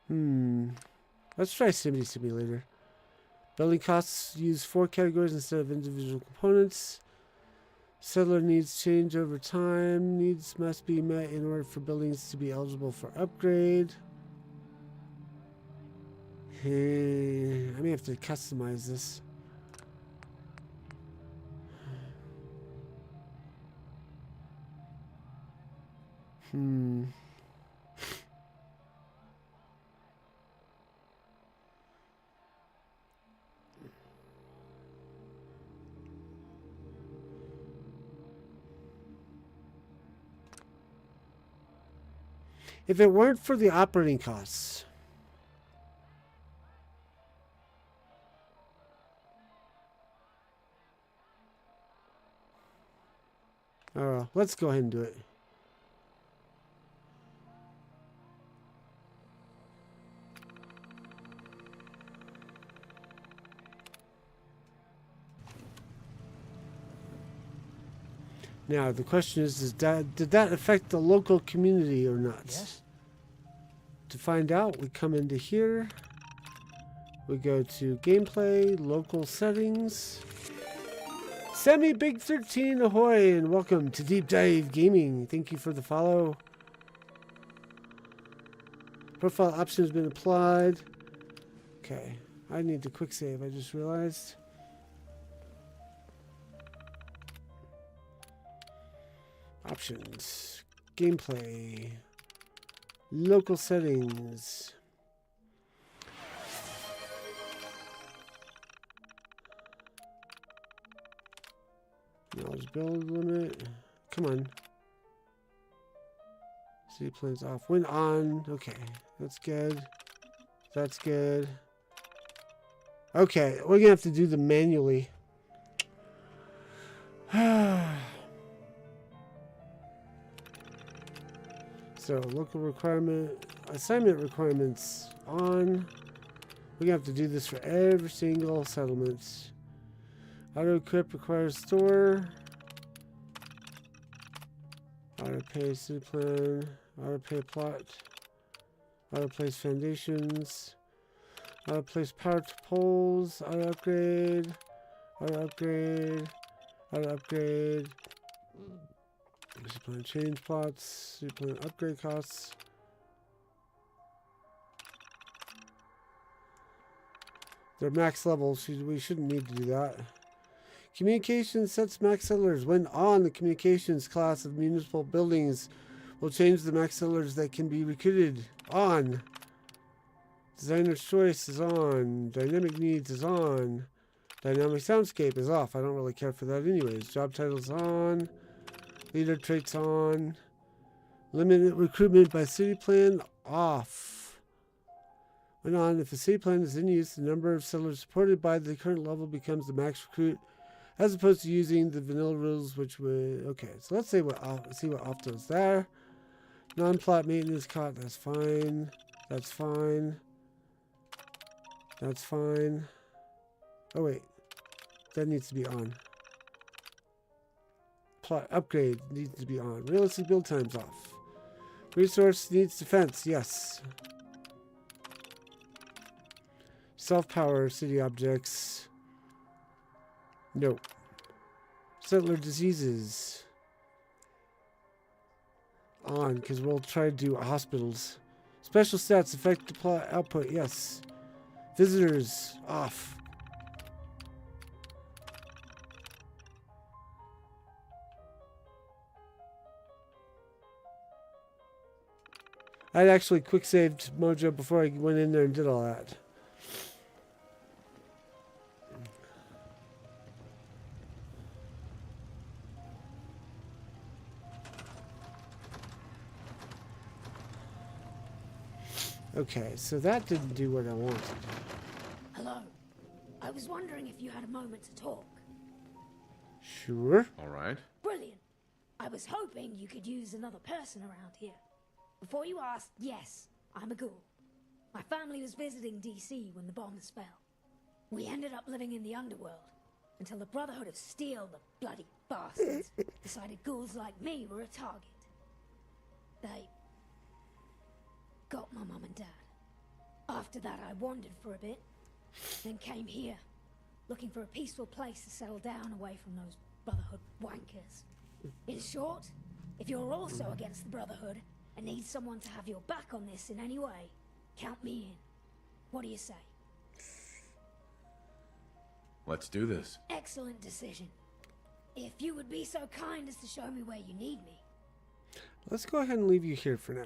Let's try Simity Simulator. Building costs use 4 categories instead of individual components. Settler needs change over time. Needs must be met in order for buildings to be eligible for upgrade. I may have to customize this. If it weren't for the operating costs. Oh, let's go ahead and do it. Now, the question is did that affect the local community or not? Yes. To find out, we come into here. We go to gameplay, local settings. Sammy Big 13 ahoy, and welcome to Deep Dive Gaming. Thank you for the follow. Profile option has been applied. Okay, I need to quick save, I just realized. Options, gameplay, local settings. Knowledge build limit. Come on. City plans off. Wind on. Okay, that's good. That's good. Okay, we're gonna have to do them manually. So, local requirement, assignment requirements on. We're gonna have to do this for every single settlement. Auto equip requires store. Auto pay city plan. Auto pay plot. Auto place foundations. Auto place power to poles. Auto upgrade. Auto upgrade. Auto upgrade. City plan change plots. City plan upgrade costs. They're max levels. We shouldn't need to do that. Communications sets max settlers. When on, the communications class of municipal buildings will change the max settlers that can be recruited. On. Designer's choice is on. Dynamic needs is on. Dynamic soundscape is off. I don't really care for that anyways. Job titles on. Leader traits on. Limited recruitment by city plan off. When on, if a city plan is in use, the number of settlers supported by the current level becomes the max recruit, as opposed to using the vanilla rules, which would... Okay, so let's see what off does there. Non-plot maintenance cot, that's fine. That's fine. That's fine. Oh wait, that needs to be on. Plot upgrade needs to be on. Realistic build times off. Resource needs defense, yes. Self-power, city objects. No. Settler diseases. On, because we'll try to do hospitals. Special stats affect the plot output, yes. Visitors, off. I'd actually quick saved Mojo before I went in there and did all that. Okay, so that didn't do what I wanted. Hello. I was wondering if you had a moment to talk. Sure. All right. Brilliant. I was hoping you could use another person around here. Before you asked, yes, I'm a ghoul. My family was visiting DC when the bombs fell. We ended up living in the underworld until the Brotherhood of Steel, the bloody bastards, decided ghouls like me were a target. They got my mum and dad. After that, I wandered for a bit, then came here, looking for a peaceful place to settle down away from those Brotherhood wankers. In short, if you're also against the Brotherhood and need someone to have your back on this in any way, count me in. What do you say? Let's do this. Excellent decision. If you would be so kind as to show me where you need me. Let's go ahead and leave you here for now.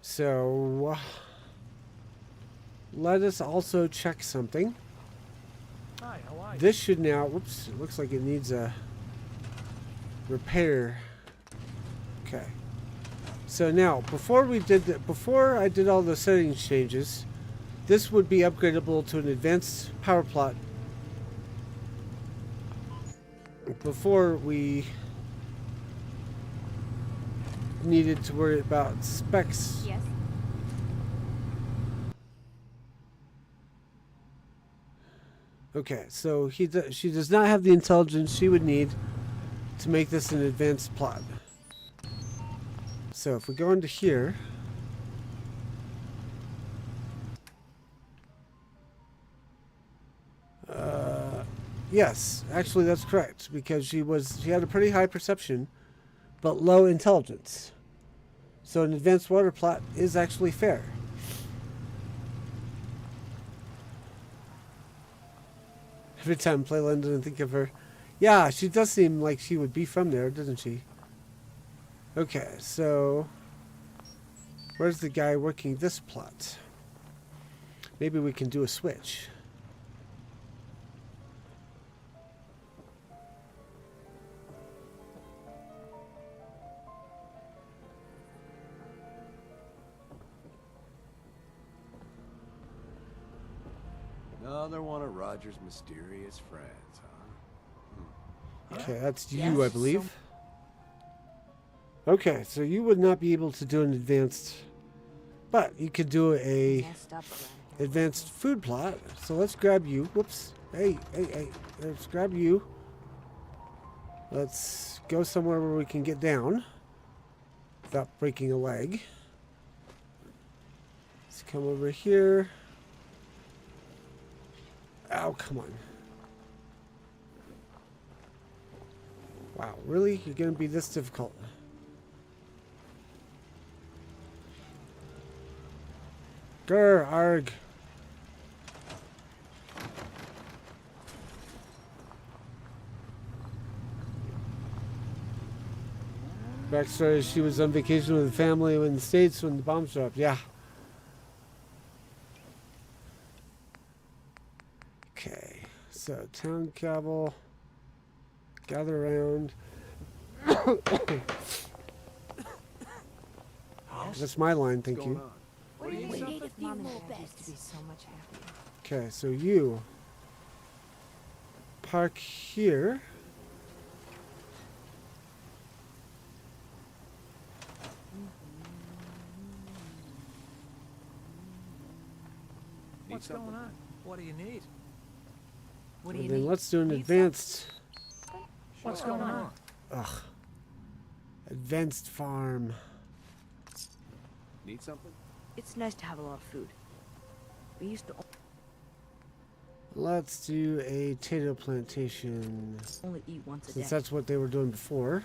So, let us also check something. Hi, how are you? This should now, whoops, it looks like it needs a repair. Okay. So now, before I did all the settings changes, this would be upgradable to an advanced power plot before we needed to worry about specs. Yes. Okay, so she does not have the intelligence she would need to make this an advanced plot. So if we go into here, yes, actually that's correct, because she had a pretty high perception but low intelligence. So an advanced water plot is actually fair. Every time I play London and think of her. Yeah, she does seem like she would be from there, doesn't she? Okay, so where's the guy working this plot? Maybe we can do a switch. Another one of Roger's mysterious friends, huh? Okay, that's you, I believe. Okay, so you would not be able to do an advanced, but you could do a Messed up around here. advanced food plot. So let's grab you. Whoops. Hey. Let's grab you. Let's go somewhere where we can get down without breaking a leg. Let's come over here. Oh, come on. Wow, really? You're going to be this difficult? Grr, arg. Backstory, she was on vacation with the family in the States when the bombs dropped. Yeah. Okay, so town cabal, gather around. That's my line, thank you. We need a few Mom and more Dad used to be beds. so much happier. Okay, so you park here. What's going on? What do you need? What do you And then need? let's do an Need advanced. What's going on? Ugh. Advanced farm. Need something? It's nice to have a lot of food. We used to Let's do a potato plantation. only eat once a day. Since that's what they were doing before.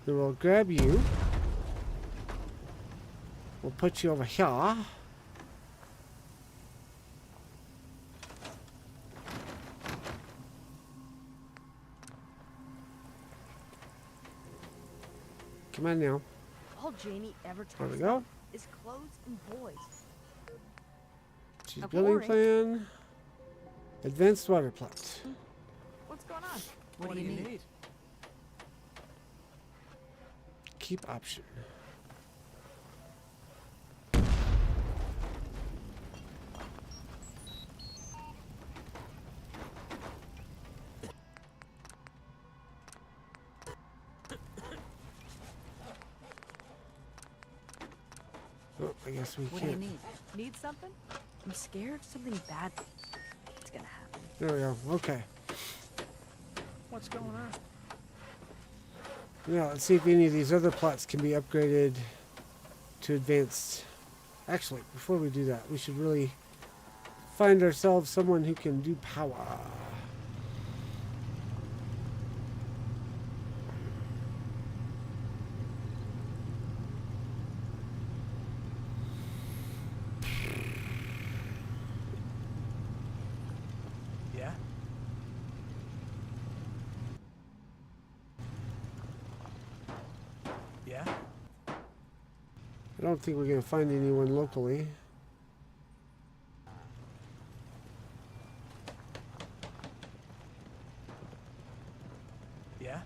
Then we'll grab you. We'll put you over here. Come on now. All Janie ever There talks we go. about is clothes and boys. She's Now, building boring. plan. Advanced water plant. What's going on? What do you need? Keep option. Oh, I guess we What do you can't. need? Need something? I'm scared something bad is gonna happen. There we go. Okay. What's going on? Now, let's see if any of these other plots can be upgraded to advanced. Actually, before we do that, we should really find ourselves someone who can do power. Yeah? Yeah? I don't think we're going to find anyone locally. Yeah?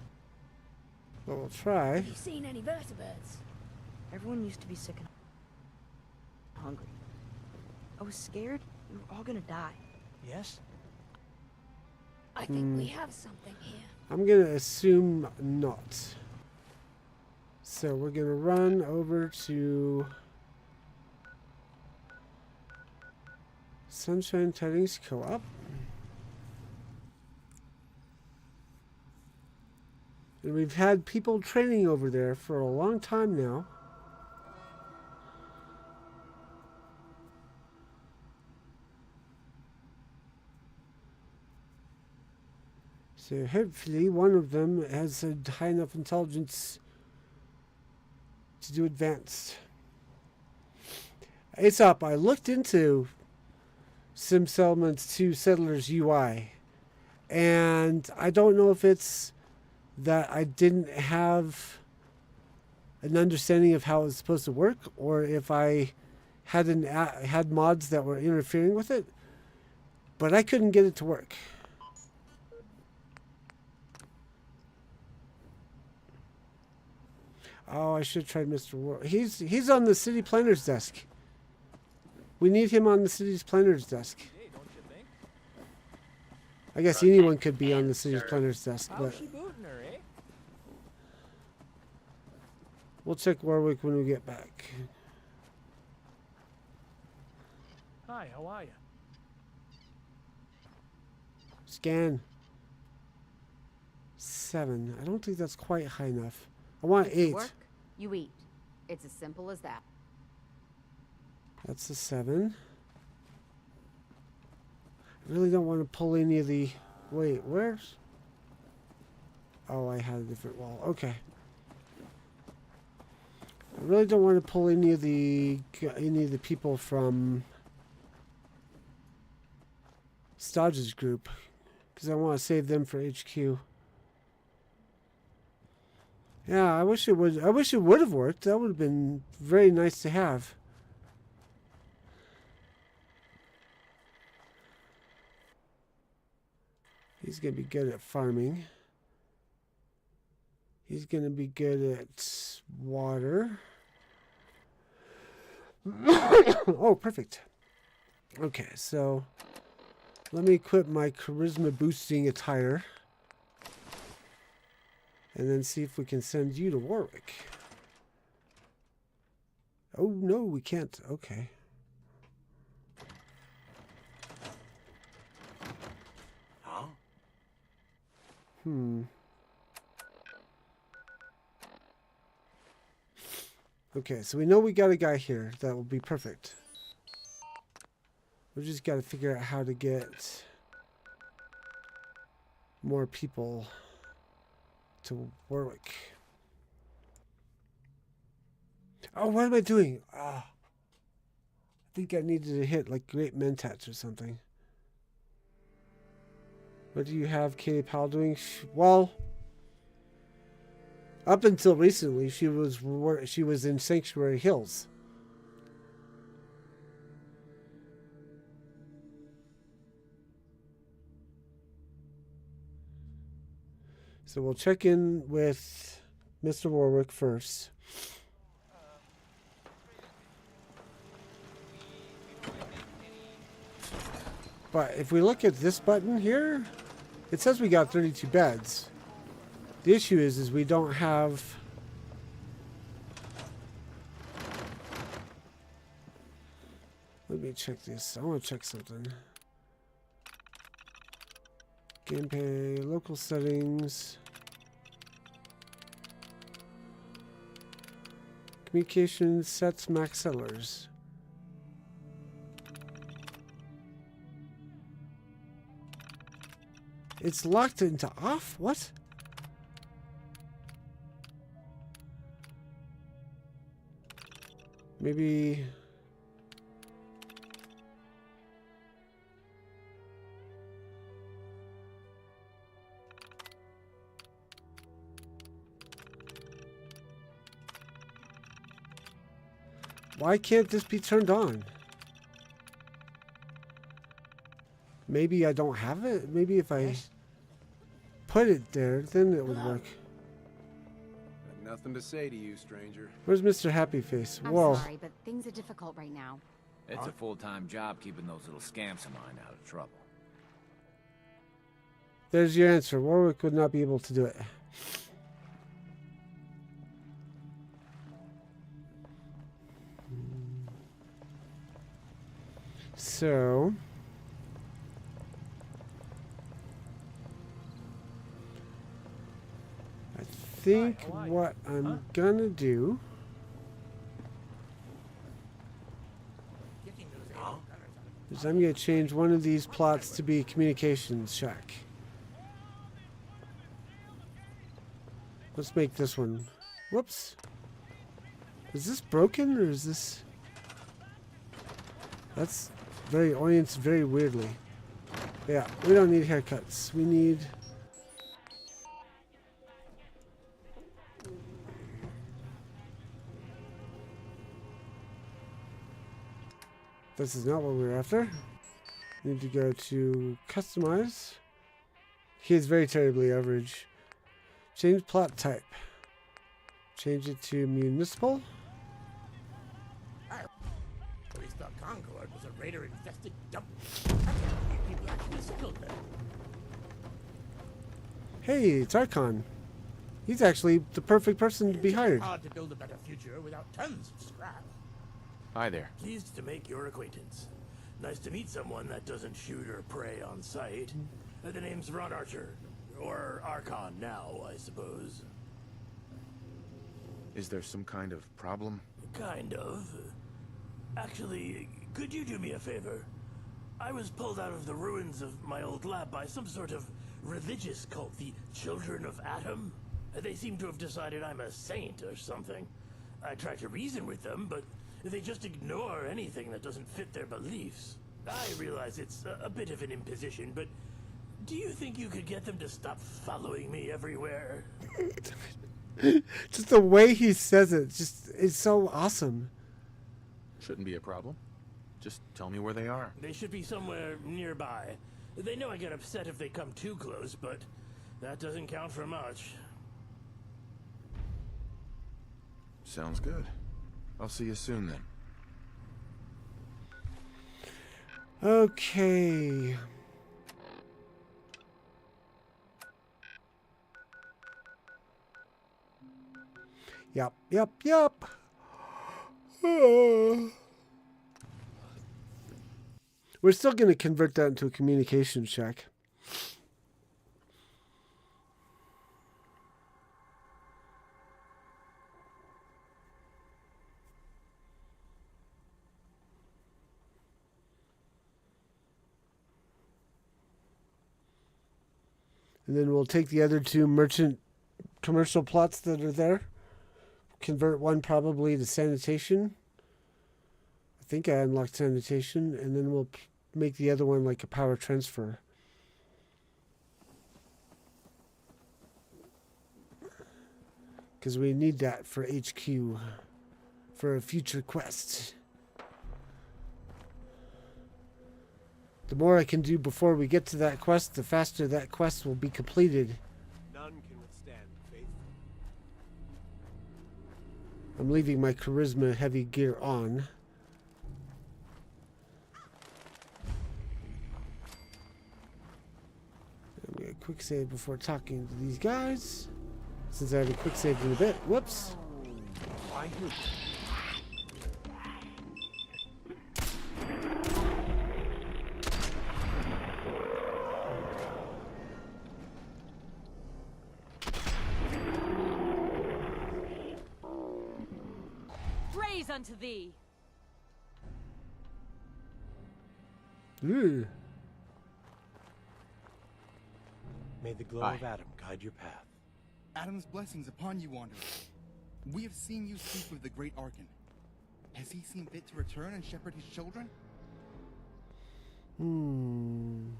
But we'll try. Have you seen any vertebrates? Everyone used to be sick and hungry. I was scared we were all gonna die. Yes? I think we have something here. I'm going to assume not. So we're going to run over to Sunshine Tidings Co-op. And we've had people training over there for a long time now. So hopefully one of them has a high enough intelligence to do advanced. It's up. I looked into Sim Settlements 2 Settlers UI, and I don't know if it's that I didn't have an understanding of how it was supposed to work, or if I had mods that were interfering with it, but I couldn't get it to work. Oh, I should have tried Mr. War. He's on the city planner's desk. We need him on the city's planner's desk. Hey, don't you think? I guess anyone could be on the city's planner's desk, How's but she booting her, eh? we'll check Warwick when we get back. Hi, how are you? Scan. 7. I don't think that's quite high enough. I want 8. Work, you eat. It's as simple as that. That's a 7. I really don't want to pull any of the... Wait, where's... Oh, I had a different wall. Okay. I really don't want to pull any of the people from Stodge's group, because I want to save them for HQ. Yeah, I wish it would. I wish it would have worked. That would have been very nice to have. He's gonna be good at farming. He's gonna be good at water. Oh, perfect. Okay, so let me equip my charisma boosting attire. And then see if we can send you to Warwick. Oh, no, we can't. Okay. Okay, so we know we got a guy here. That will be perfect. We just got to figure out how to get more people to Warwick. Oh, what am I doing? I think I needed to hit like Great Mentats or something. What do you have Katie Powell doing? Well, up until recently, she was in Sanctuary Hills. So we'll check in with Mr. Warwick first. But if we look at this button here, it says we got 32 beds. The issue is we don't have... Let me check this. I want to check something. Gameplay, local settings, communications, sets, max settlers. It's locked into off? What? Maybe... Why can't this be turned on? Maybe I don't have it? Maybe if I put it there, then it would work. Got nothing to say to you, stranger. Where's Mr. Happy Face? I'm Whoa. sorry, but things are difficult right now. It's a full-time job keeping those little scamps of mine out of trouble. There's your answer. Warwick would not be able to do it. So... I think what I'm gonna do... is I'm gonna change one of these plots to be communications shack. Let's make this one. Whoops. Is this broken or is this... That's very orients very weirdly. Yeah, we don't need haircuts. We need... This is not what we're after. Need to go to customize. He is very terribly average. Change plot type. Change it to municipal. We thought Concord was a raider-infested dump. I can't believe people actually settled there. Hey, it's Archon. He's actually the perfect person to be hired. Hard to build a better future without tons of scrap. Hi there. Pleased to make your acquaintance. Nice to meet someone that doesn't shoot or prey on sight. The name's Ron Archer. Or Archon now, I suppose. Is there some kind of problem? Kind of. Actually, could you do me a favor? I was pulled out of the ruins of my old lab by some sort of religious cult, the Children of Atom. They seem to have decided I'm a saint or something. I tried to reason with them, but they just ignore anything that doesn't fit their beliefs. I realize it's a bit of an imposition, but do you think you could get them to stop following me everywhere? Just the way he says it, just is so awesome. Shouldn't be a problem. Just tell me where they are. They should be somewhere nearby. They know I get upset if they come too close, but that doesn't count for much. Sounds good. I'll see you soon then. Okay. Yep. We're still going to convert that into a communication shack. And then we'll take the other two merchant commercial plots that are there. Convert one probably to sanitation. I think I unlocked sanitation. And then we'll make the other one like a power transfer. Because we need that for HQ. For a future quest. The more I can do before we get to that quest, the faster that quest will be completed. None can withstand the faithful. I'm leaving my charisma heavy gear on. I'm going to quick save before talking to these guys. Since I have a quick save in a bit. Whoops. Why who? Praise unto thee. Ooh. May the glow of Adam guide your path. Adam's blessings upon you, Wanderer. We have seen you speak with the great Archon. Has he seen fit to return and shepherd his children? Hmm.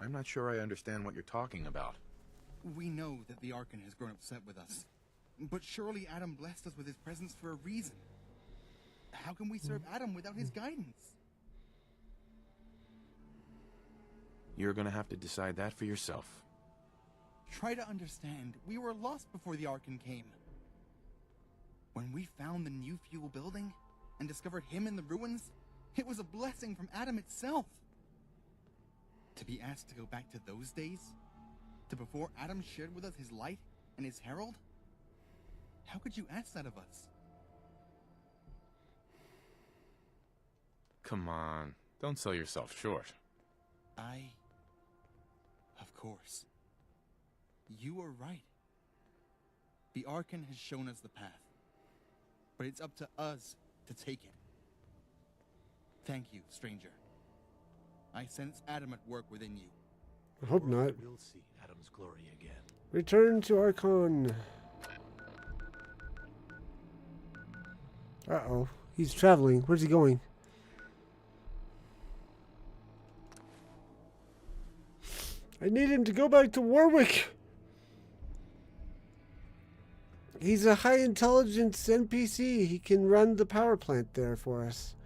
I'm not sure I understand what you're talking about. We know that the Archon has grown upset with us. But surely Adam blessed us with his presence for a reason. How can we serve Adam without his guidance? You're gonna have to decide that for yourself. Try to understand. We were lost before the Archon came. When we found the new fuel building and discovered him in the ruins, it was a blessing from Adam itself. To be asked to go back to those days? To before Adam shared with us his light and his herald? How could you ask that of us? Come on, don't sell yourself short. Of course. You are right. The Archon has shown us the path. But it's up to us to take it. Thank you, stranger. I sense Adam at work within you. I hope not. We'll see Adam's glory again. Return to Archon. Uh-oh. He's traveling. Where's he going? I need him to go back to Warwick. He's a high intelligence NPC. He can run the power plant there for us.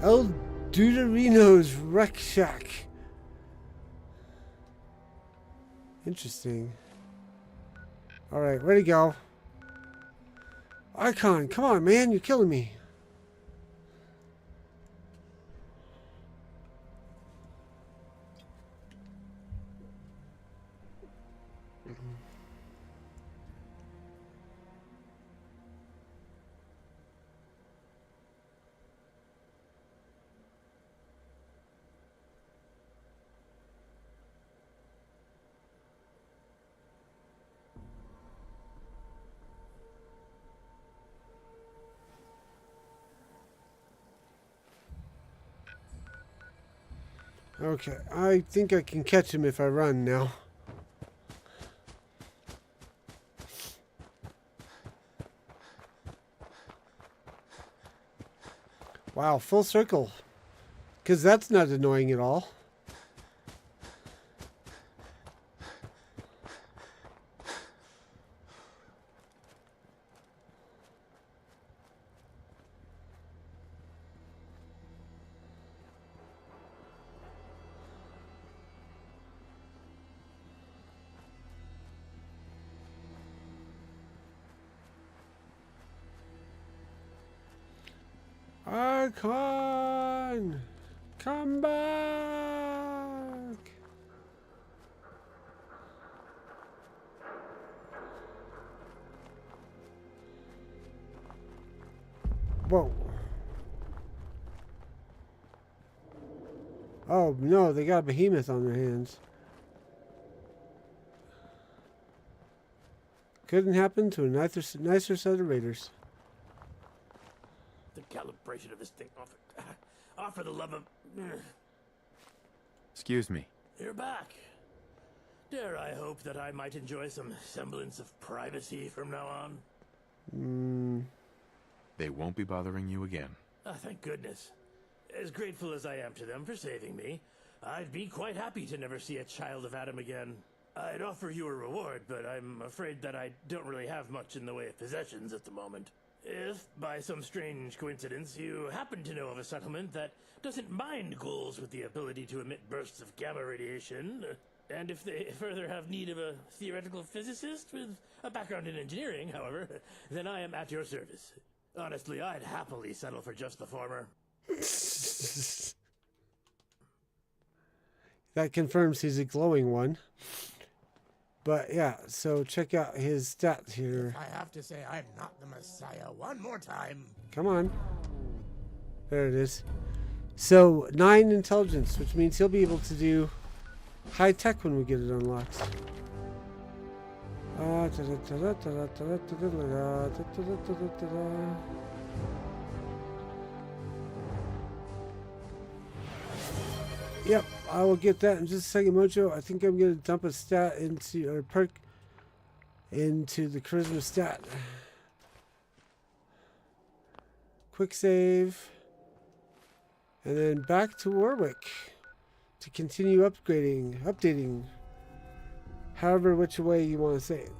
El Deuterino's Wreck Shack. Interesting. Alright, where'd he go? Archon, come on, man, you're killing me. Okay, I think I can catch him if I run now. Wow, full circle. Because that's not annoying at all. Archon! Come back! Whoa. Oh, no, they got a behemoth on their hands. Couldn't happen to a nicer set of raiders. The calibration of this thing off for the love of... Excuse me. You're back. Dare I hope that I might enjoy some semblance of privacy from now on? They won't be bothering you again. Thank goodness. As grateful as I am to them for saving me, I'd be quite happy to never see a child of Adam again. I'd offer you a reward, but I'm afraid that I don't really have much in the way of possessions at the moment. If, by some strange coincidence, you happen to know of a settlement that doesn't mind ghouls with the ability to emit bursts of gamma radiation, and if they further have need of a theoretical physicist with a background in engineering, however, then I am at your service. Honestly, I'd happily settle for just the former. That confirms he's a glowing one. But yeah, so check out his stats here. I have to say I'm not the Messiah one more time. Come on. There it is. So 9 intelligence, which means he'll be able to do high tech when we get it unlocked. Yep, I will get that in just a second, Mojo. I think I'm going to dump a stat into, or perk into the charisma stat. Quick save. And then back to Warwick to continue updating, however which way you want to say it.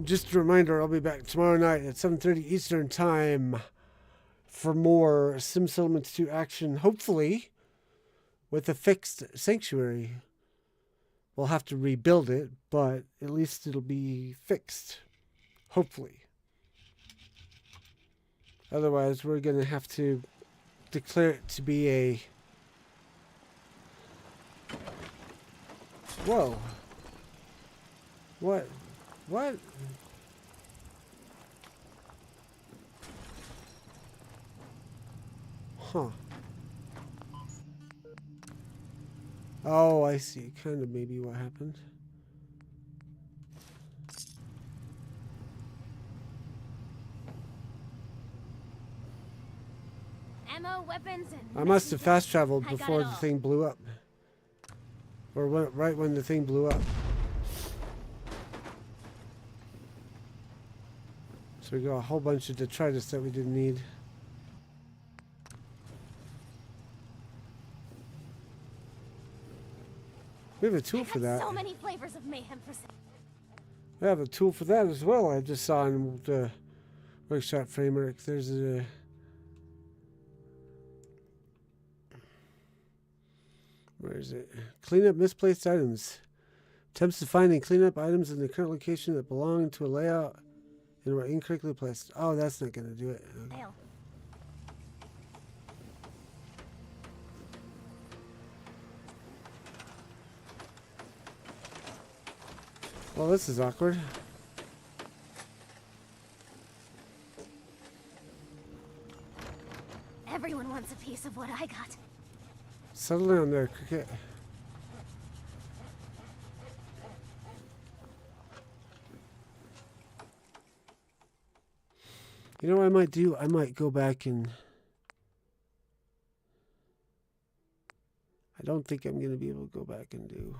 Just a reminder, I'll be back tomorrow night at 7:30 Eastern Time for more Sim Settlements 2 action, hopefully with a fixed sanctuary. We'll have to rebuild it, but at least it'll be fixed. Hopefully. Otherwise, we're going to have to declare it to be a... Whoa. What? What? Huh. Oh, I see. Kind of maybe what happened. Ammo, weapons, and I must have fast traveled before the thing blew up. Or right when the thing blew up. So we got a whole bunch of detritus that we didn't need. We have a tool for that. So many flavors of mayhem for sale. I have a tool for that as well. I just saw in the workshop framework. There's a... Where is it? Clean up misplaced items. Attempts to find and clean up items in the current location that belong to a layout and were incorrectly placed. Oh, that's not going to do it. Okay. Well, this is awkward. Everyone wants a piece of what I got. Settle down there, Cricket. You know what I might do? I might go back and... I don't think I'm going to be able to go back and do...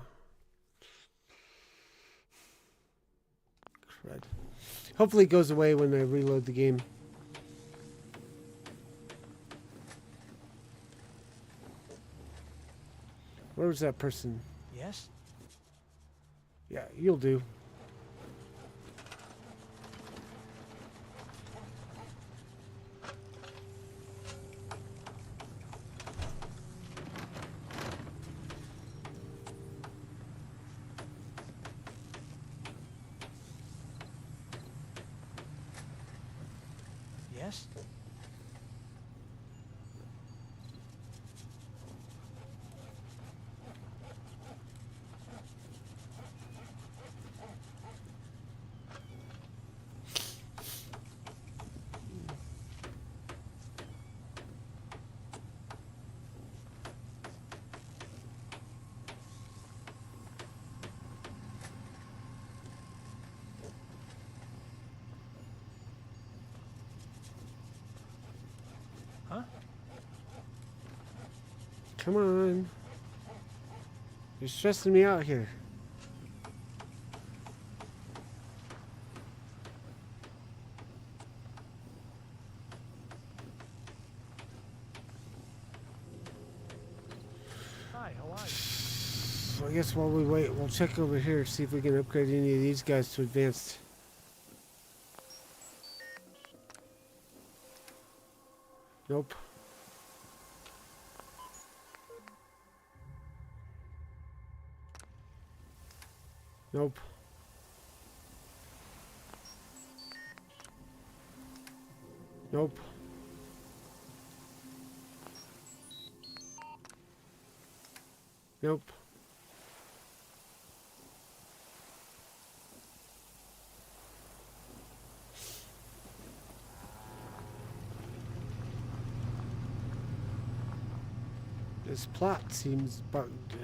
Crud. Hopefully it goes away when I reload the game. Where was that person? Yes? Yeah, you'll do. Yes? Huh? Come on. You're stressing me out here. Hi, how are you? So I guess while we wait, we'll check over here, see if we can upgrade any of these guys to advanced. Nope. Nope. Nope. Nope. This plot seems bugged.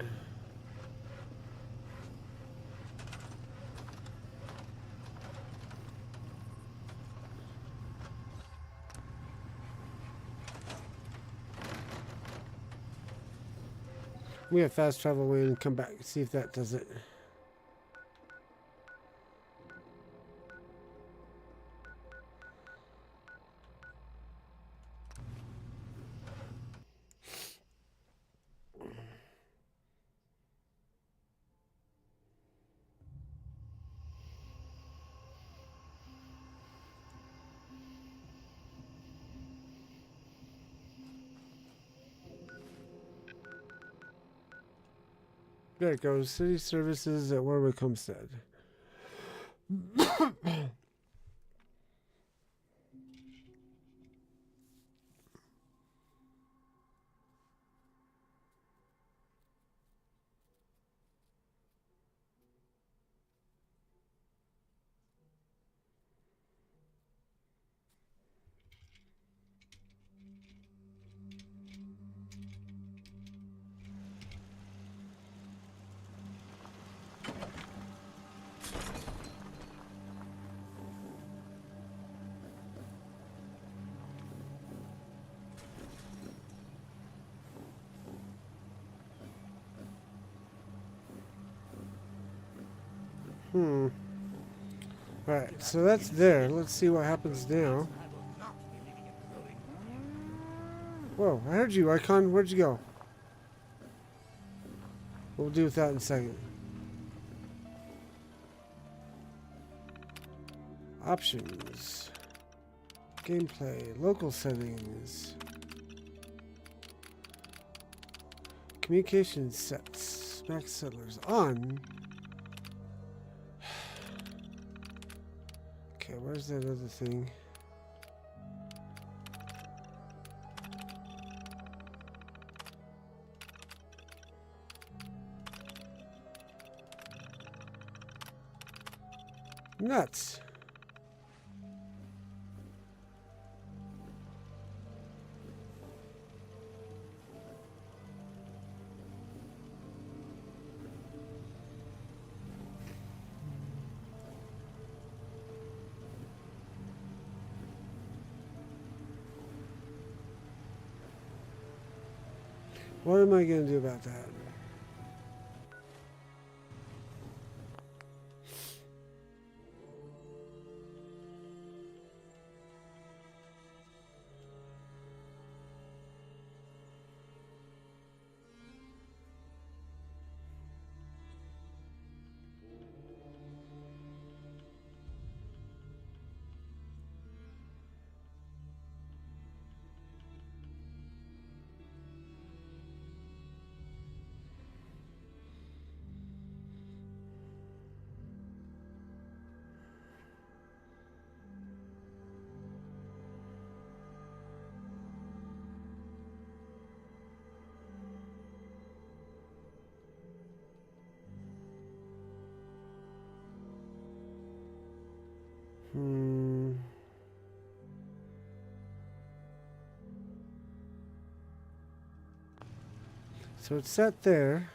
We have fast travel away and come back and see if that does it. There it goes. City services at Warwick Homestead. Alright, so that's there. Let's see what happens now. Whoa, I heard you, Icon. Where'd you go? We'll deal with that in a second. Options. Gameplay. Local settings. Communication sets. Max settlers on. Okay, where's that other thing? Nuts. What am I going to do about that? So it's set there.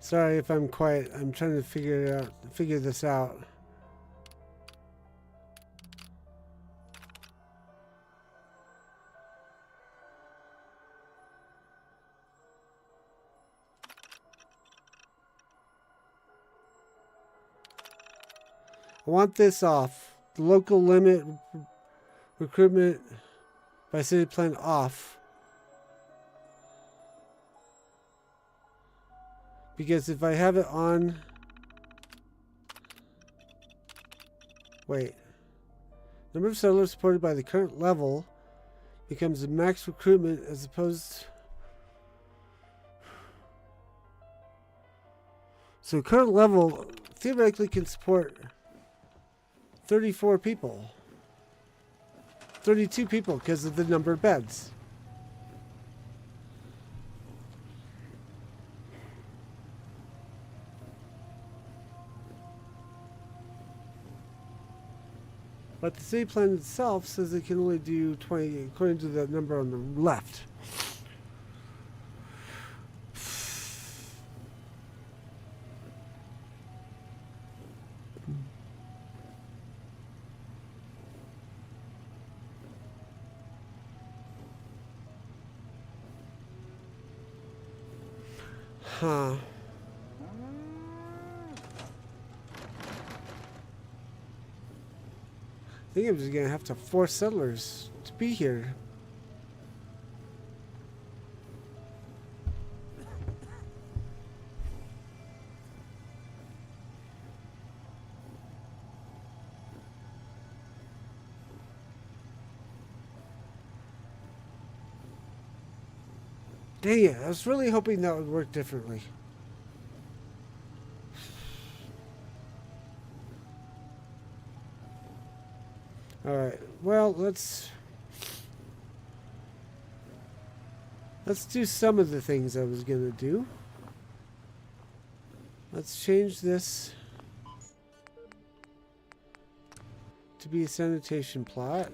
Sorry if I'm quiet. I'm trying to figure this out. I want this off. The local limit recruitment by city plan off. Because if I have it on... Wait. Number of settlers supported by the current level becomes the max recruitment as opposed... So current level theoretically can support 34 people. 32 people because of the number of beds. But the city plan itself says it can only do 20 according to the number on the left. Huh. I think I'm just gonna have to force settlers to be here. Dang it, I was really hoping that would work differently. Alright, well, let's do some of the things I was gonna do. Let's change this to be a sanitation plot.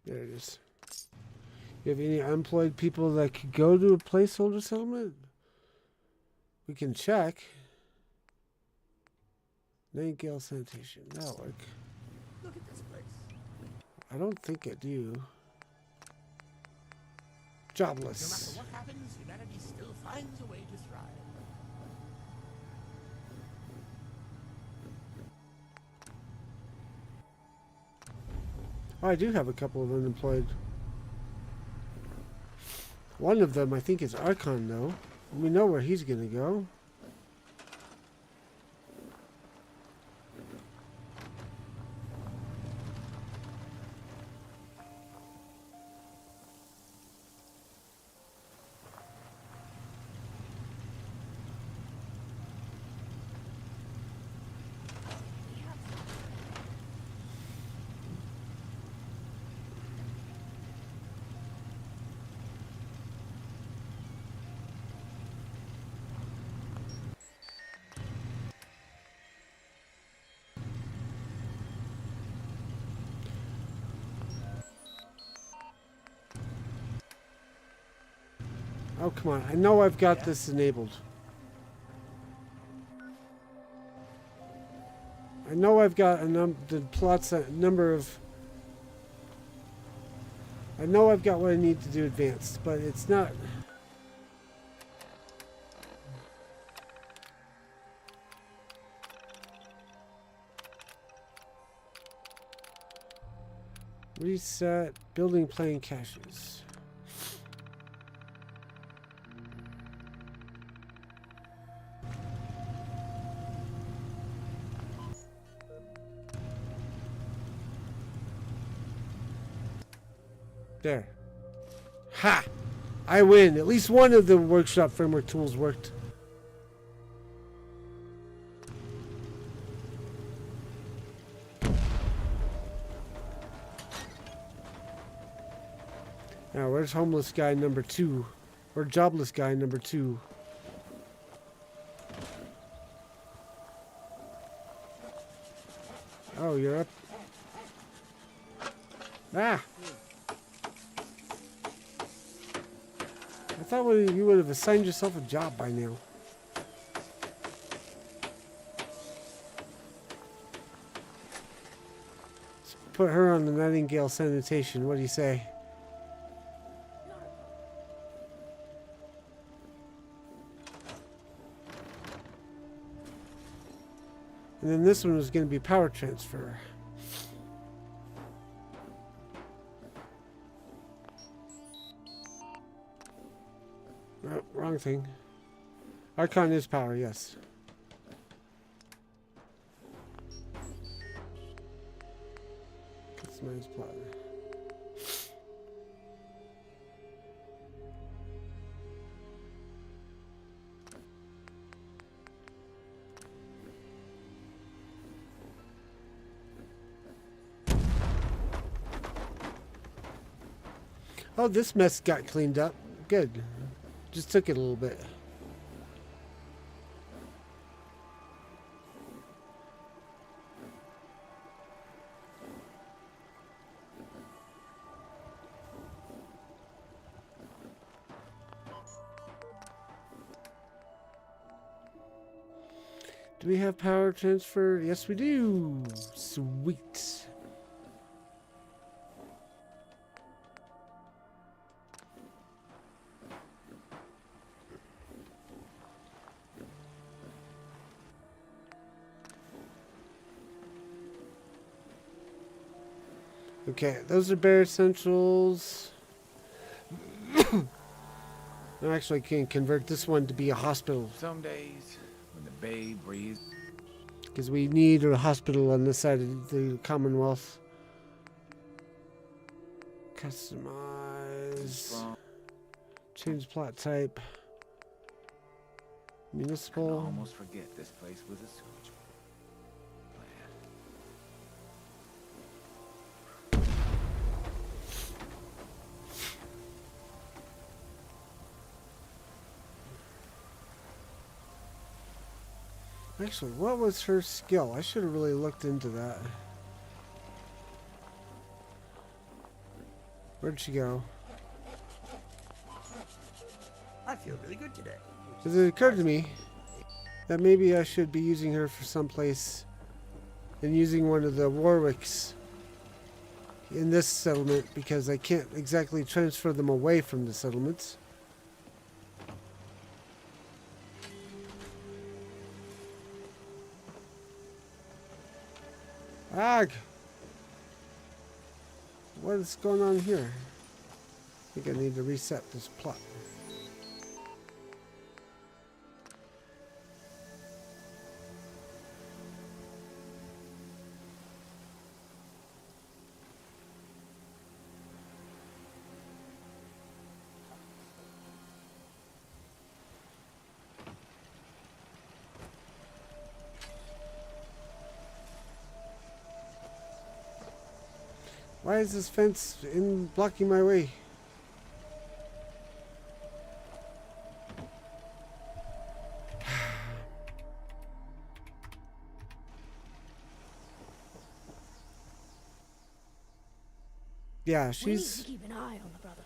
There it is. You have any unemployed people that could go to a placeholder settlement? We can check. Nightingale sanitation. That'll work. Look at this place. I don't think I do. Jobless. No matter what happens, humanity still finds a way to thrive. Oh, I do have a couple of unemployed. One of them, I think, is Archon, though. We know where he's going to go. Oh, come on. I know I've got this enabled. I know I've got the plots, a number of... I know I've got what I need to do advanced, but it's not... Reset building plan caches. There. Ha! I win. At least one of the workshop framework tools worked. Now, where's homeless guy number 2? Or jobless guy number 2? Oh, you're up. Ah! I thought you would have assigned yourself a job by now. Let's put her on the Nightingale sanitation. What do you say? And then this one was going to be power transfer. Oh, wrong thing. Archon is power, yes. Customize plot. Oh, this mess got cleaned up. Good. Just took it a little bit. Do we have power transfer? Yes, we do. Sweet. Okay, those are bare essentials. I actually can convert this one to be a hospital. Some days, when the bay breathes. Because we need a hospital on this side of the Commonwealth. Customize. Change plot type. Municipal. I almost forget this place was a sewage Actually, what was her skill? I should have really looked into that. Where'd she go? I feel really good today. Because it occurred to me that maybe I should be using her for someplace and using one of the Warwicks in this settlement, because I can't exactly transfer them away from the settlements. Ag! What is going on here? I think I need to reset this plot. Why is this fence blocking my way? Yeah, We need to she's keep an eye on the Brotherhood.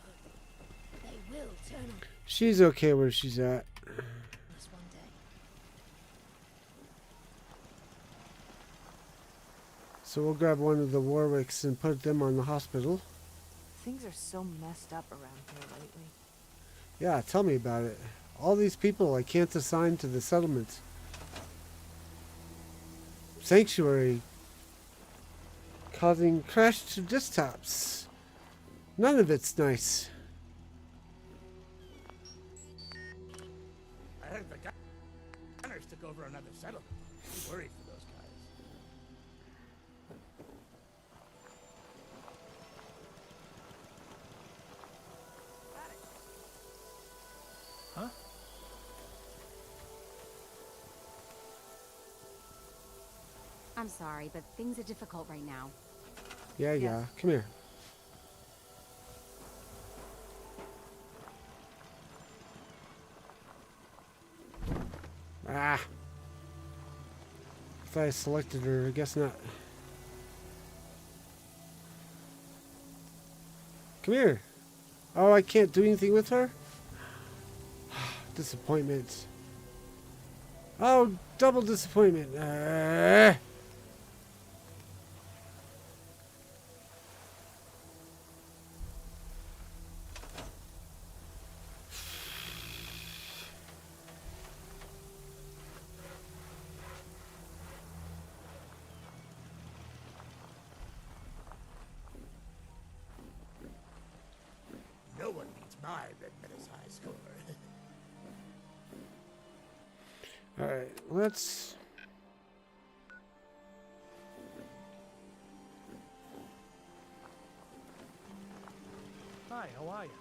They will turn on she's okay where she's at. us one day. So we'll grab one of the Warwicks and put them on the hospital. Things are so messed up around here lately. Yeah, tell me about it. All these people I can't assign to the settlement. Sanctuary causing crashed desktops. None of it's nice. I heard the gunners took over another settlement. I'm worried for those guys. Huh? I'm sorry, but things are difficult right now. Yeah. Come here. If I selected her, I guess not. Come here. Oh, I can't do anything with her? Disappointment. Oh, double disappointment. No one beats my red menace high score. Alright, let's... Hi, how are you?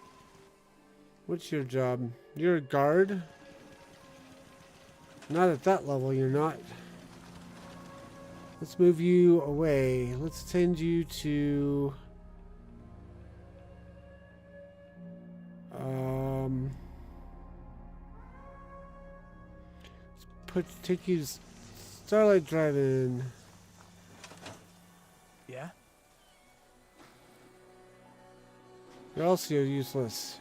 What's your job? You're a guard? Not at that level, you're not. Let's move you away. Let's send you to... take you to Starlight Drive-In. Yeah? You're also useless.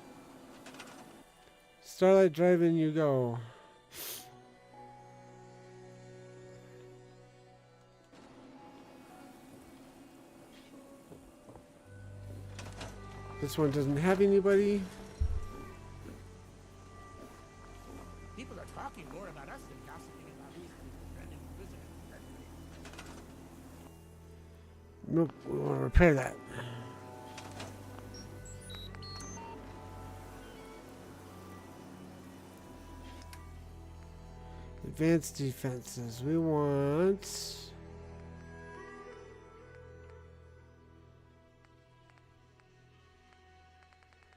Starlight Drive-In you go. This one doesn't have anybody. People are talking more about us than gossiping about these random visitors. Nope, we want to repair that. Advanced defenses. We want...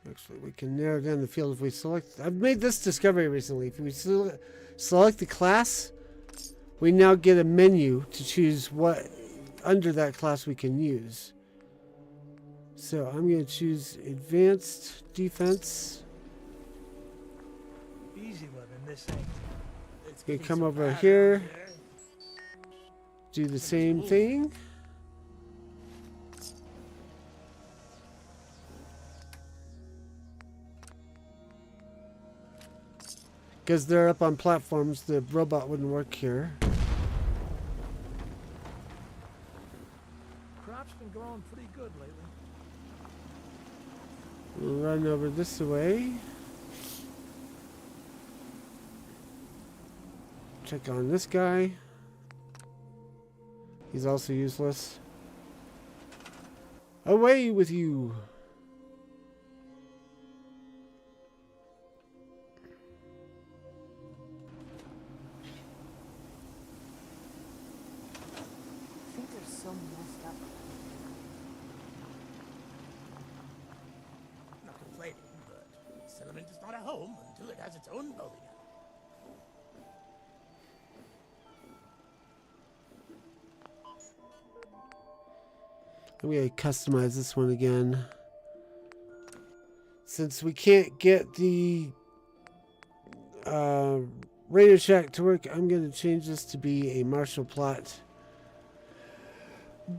Actually, we can narrow down the field if we select... I've made this discovery recently. If we select the class, we now get a menu to choose what under that class we can use. So I'm going to choose Advanced Defense. Easy living, this ain't. We come over here, do the same thing. Because they're up on platforms, the robot wouldn't work here. Crop's been growing pretty good lately. We'll run over this way. Check on this guy. He's also useless. Away with you! So messed up. Not complaining, but settlement is not a home until it has its own bowling alley. I'm going to customize this one again. Since we can't get the Radio Shack to work, I'm going to change this to be a martial plot.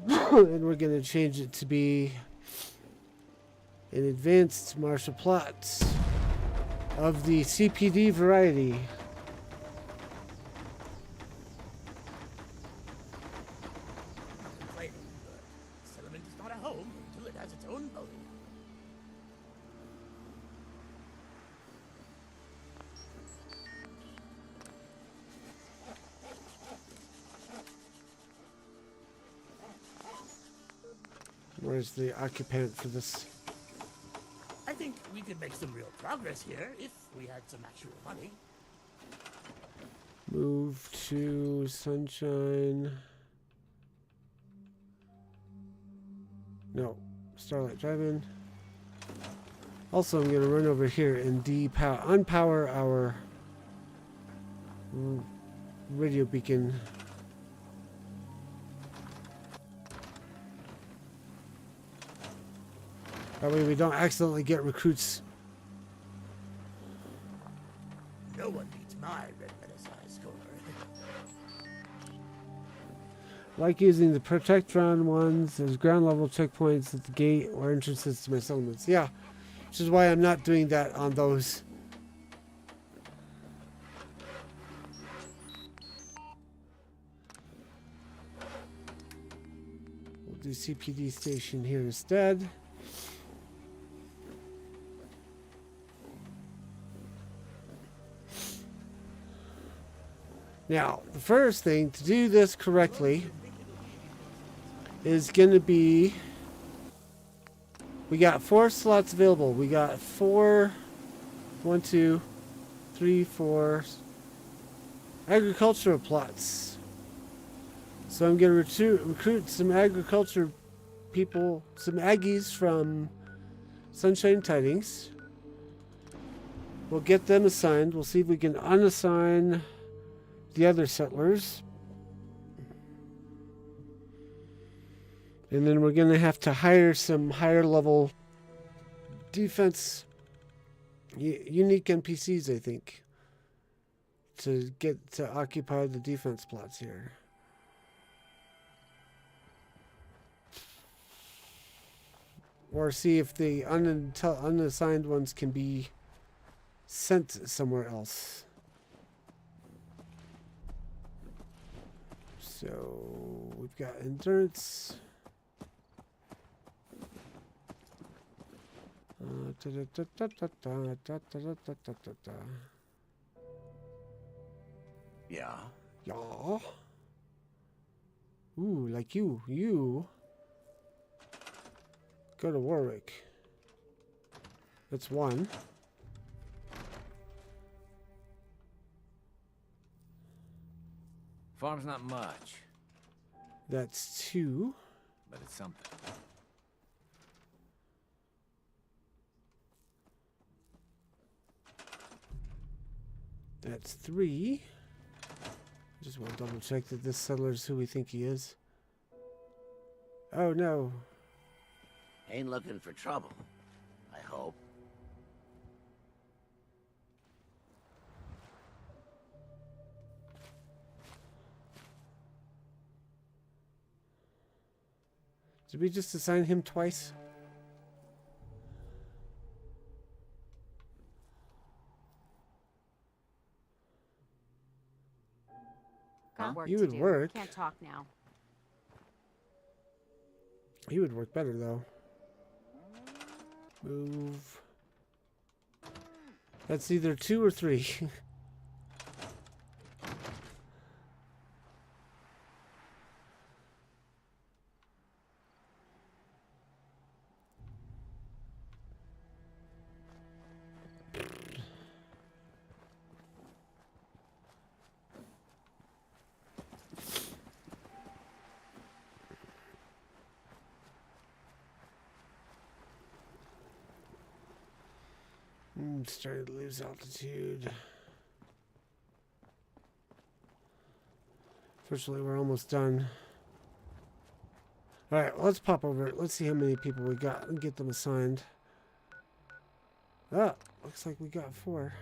And we're going to change it to be an advanced martial plot of the CPD variety. Not complaining, but settlement is not a home until it has its own bowling alley. Where's the occupant for this? I think we could make some real progress here if we had some actual money. Move to Sunshine. No, Starlight Drive-In. Also, I'm going to run over here and unpower our radio beacon. That way we don't accidentally get recruits. No one beats my red menace high score. like using the protect round ones. There's ground level checkpoints at the gate or entrances to my settlements. Yeah, which is why I'm not doing that on those. We'll do CPD station here instead. Now, the first thing to do this correctly is going to be, we got 4 slots available. We got 4, 1, 2, 3, 4 agricultural plots. So I'm going to recruit some agriculture people, some Aggies from Sunshine Tidings. We'll get them assigned. We'll see if we can unassign the other settlers. And then we're going to have to hire some higher level defense unique NPCs, I think, to get to occupy the defense plots here. Or see if the unassigned ones can be sent somewhere else. So we've got endurance. Yeah. Yeah. Ooh, like you. You. Go to Warwick. That's 1. Farm's not much. That's 2. But it's something. That's 3. Just want to double check that this settler is who we think he is. Oh no. Ain't looking for trouble, I hope. Did we just assign him twice? Got work He to would do. work. Can't talk now. He would work better though. Move. That's either 2 or 3. Starting to lose altitude. Fortunately, we're almost done. Alright, let's pop over it. Let's see how many people we got and get them assigned. Ah, looks like we got 4.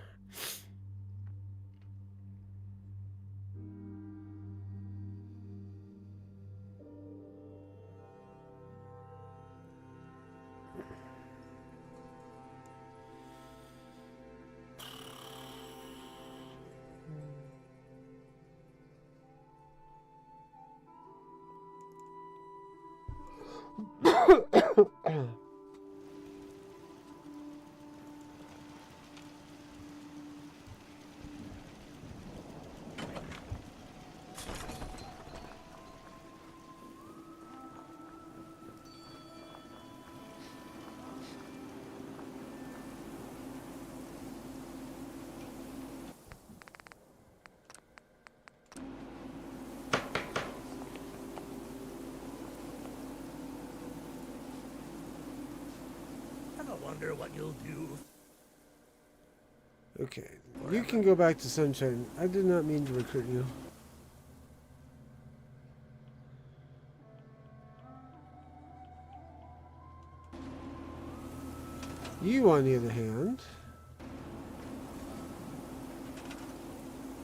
I wonder what you'll do. Okay, you can go back to Sunshine. I did not mean to recruit you. You, on the other hand,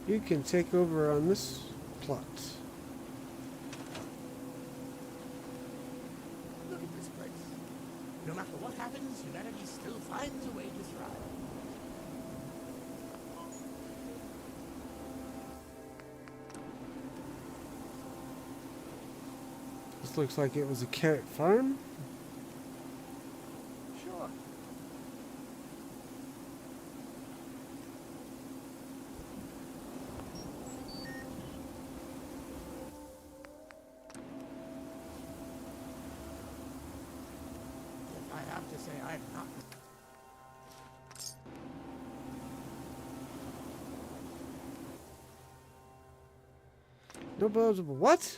you can take over on this plot. finds a way to thrive. This looks like it was a carrot farm. Sure. I have to say, I'm not. No bones. What?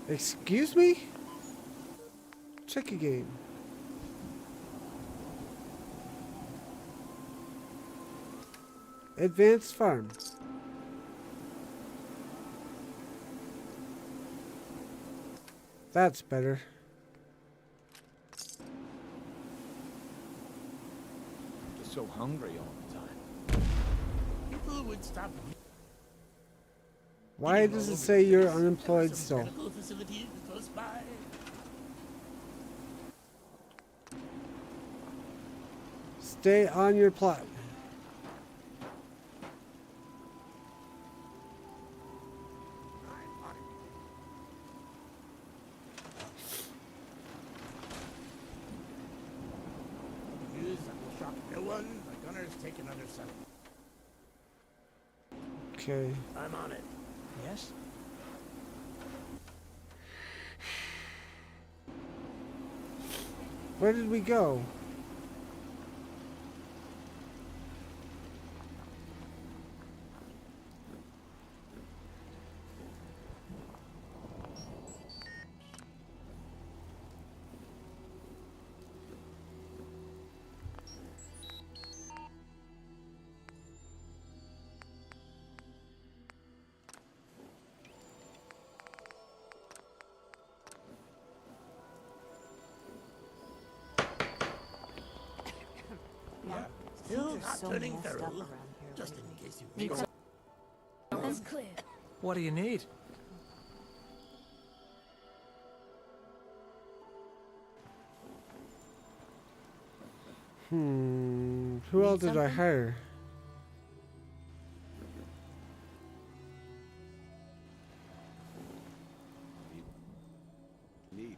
Excuse me? Check again. Advanced farm. That's better. Just so hungry all the time. People would stop. Why does it say you're unemployed still? Medical facilities close by. Stay on your plot. News that will shock no one. The gunners take another settlement. Okay. I'm on it. Yes? Where did we go? Still not so turning messed up feral. around here Just lately. in case you Need need some- That's clear. What do you need? Who else did I something? hire? Need.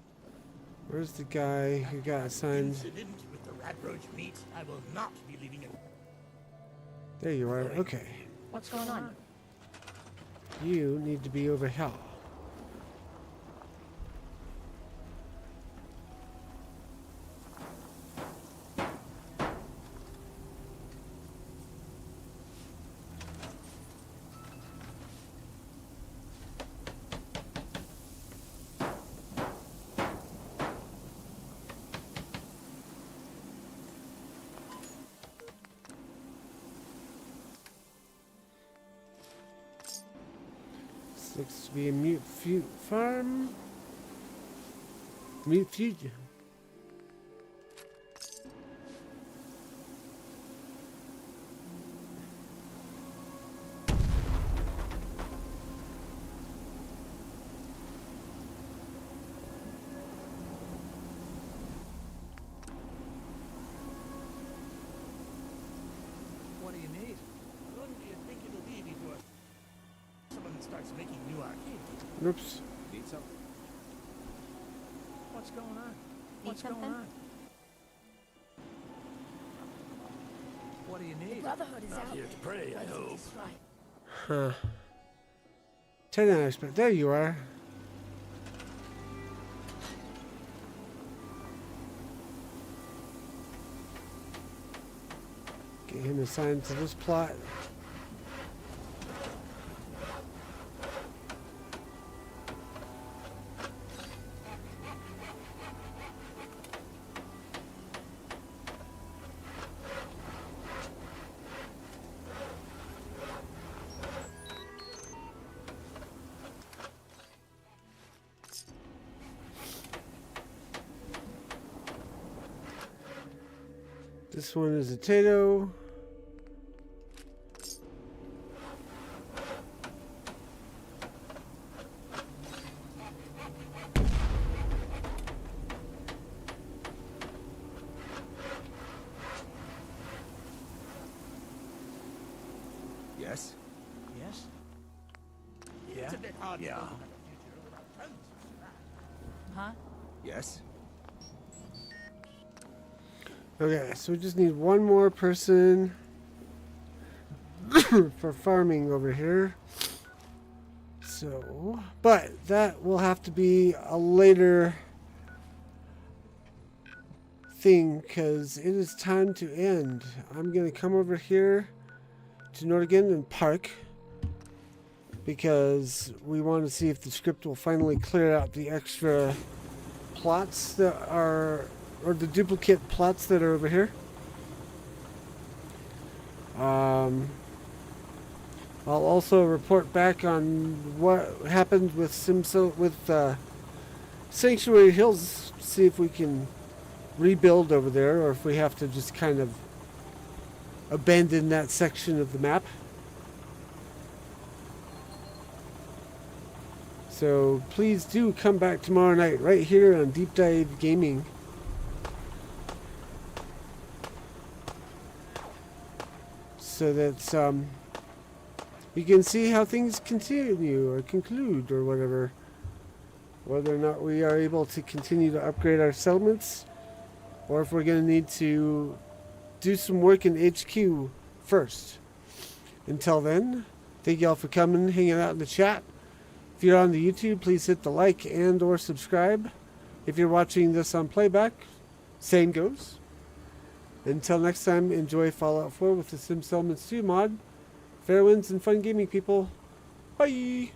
Where's the guy who got assigned? incident with the rat roach meat. I will not be leaving it. There you are. Okay. What's going on? You need to be over here. This looks to be a mute farm. Mute future. What do you need? How long do you think it'll be before someone starts making new arcades? Oops. Need something? What's going on? Need What's going something? on? What do you The need? Brotherhood is Not out here there. to pray, I hope. That's right. Huh. 10 expert. There you are. Get him assigned to this plot. This one is a Tato. Yes? Yes? It's a bit hard to Yeah. think about the future without telling us that. Huh? Yes? Okay, so we just need one more person for farming over here. So, but that will have to be a later thing because it is time to end. I'm going to come over here to Nordigan and park because we want to see if the script will finally clear out the extra plots that are, or the duplicate plots that are over here. I'll also report back on what happened with Sanctuary Hills, see if we can rebuild over there or if we have to just kind of abandon that section of the map. So please do come back tomorrow night right here on Deep Dive Gaming. So that you can see how things continue or conclude or whatever. Whether or not we are able to continue to upgrade our settlements or if we're going to need to do some work in HQ first. Until then, thank you all for coming, hanging out in the chat. If you're on the YouTube, please hit the like and or subscribe. If you're watching this on playback, same goes. Until next time, enjoy Fallout 4 with the Sim Settlements 2 mod. Fair winds and fun gaming, people. Bye!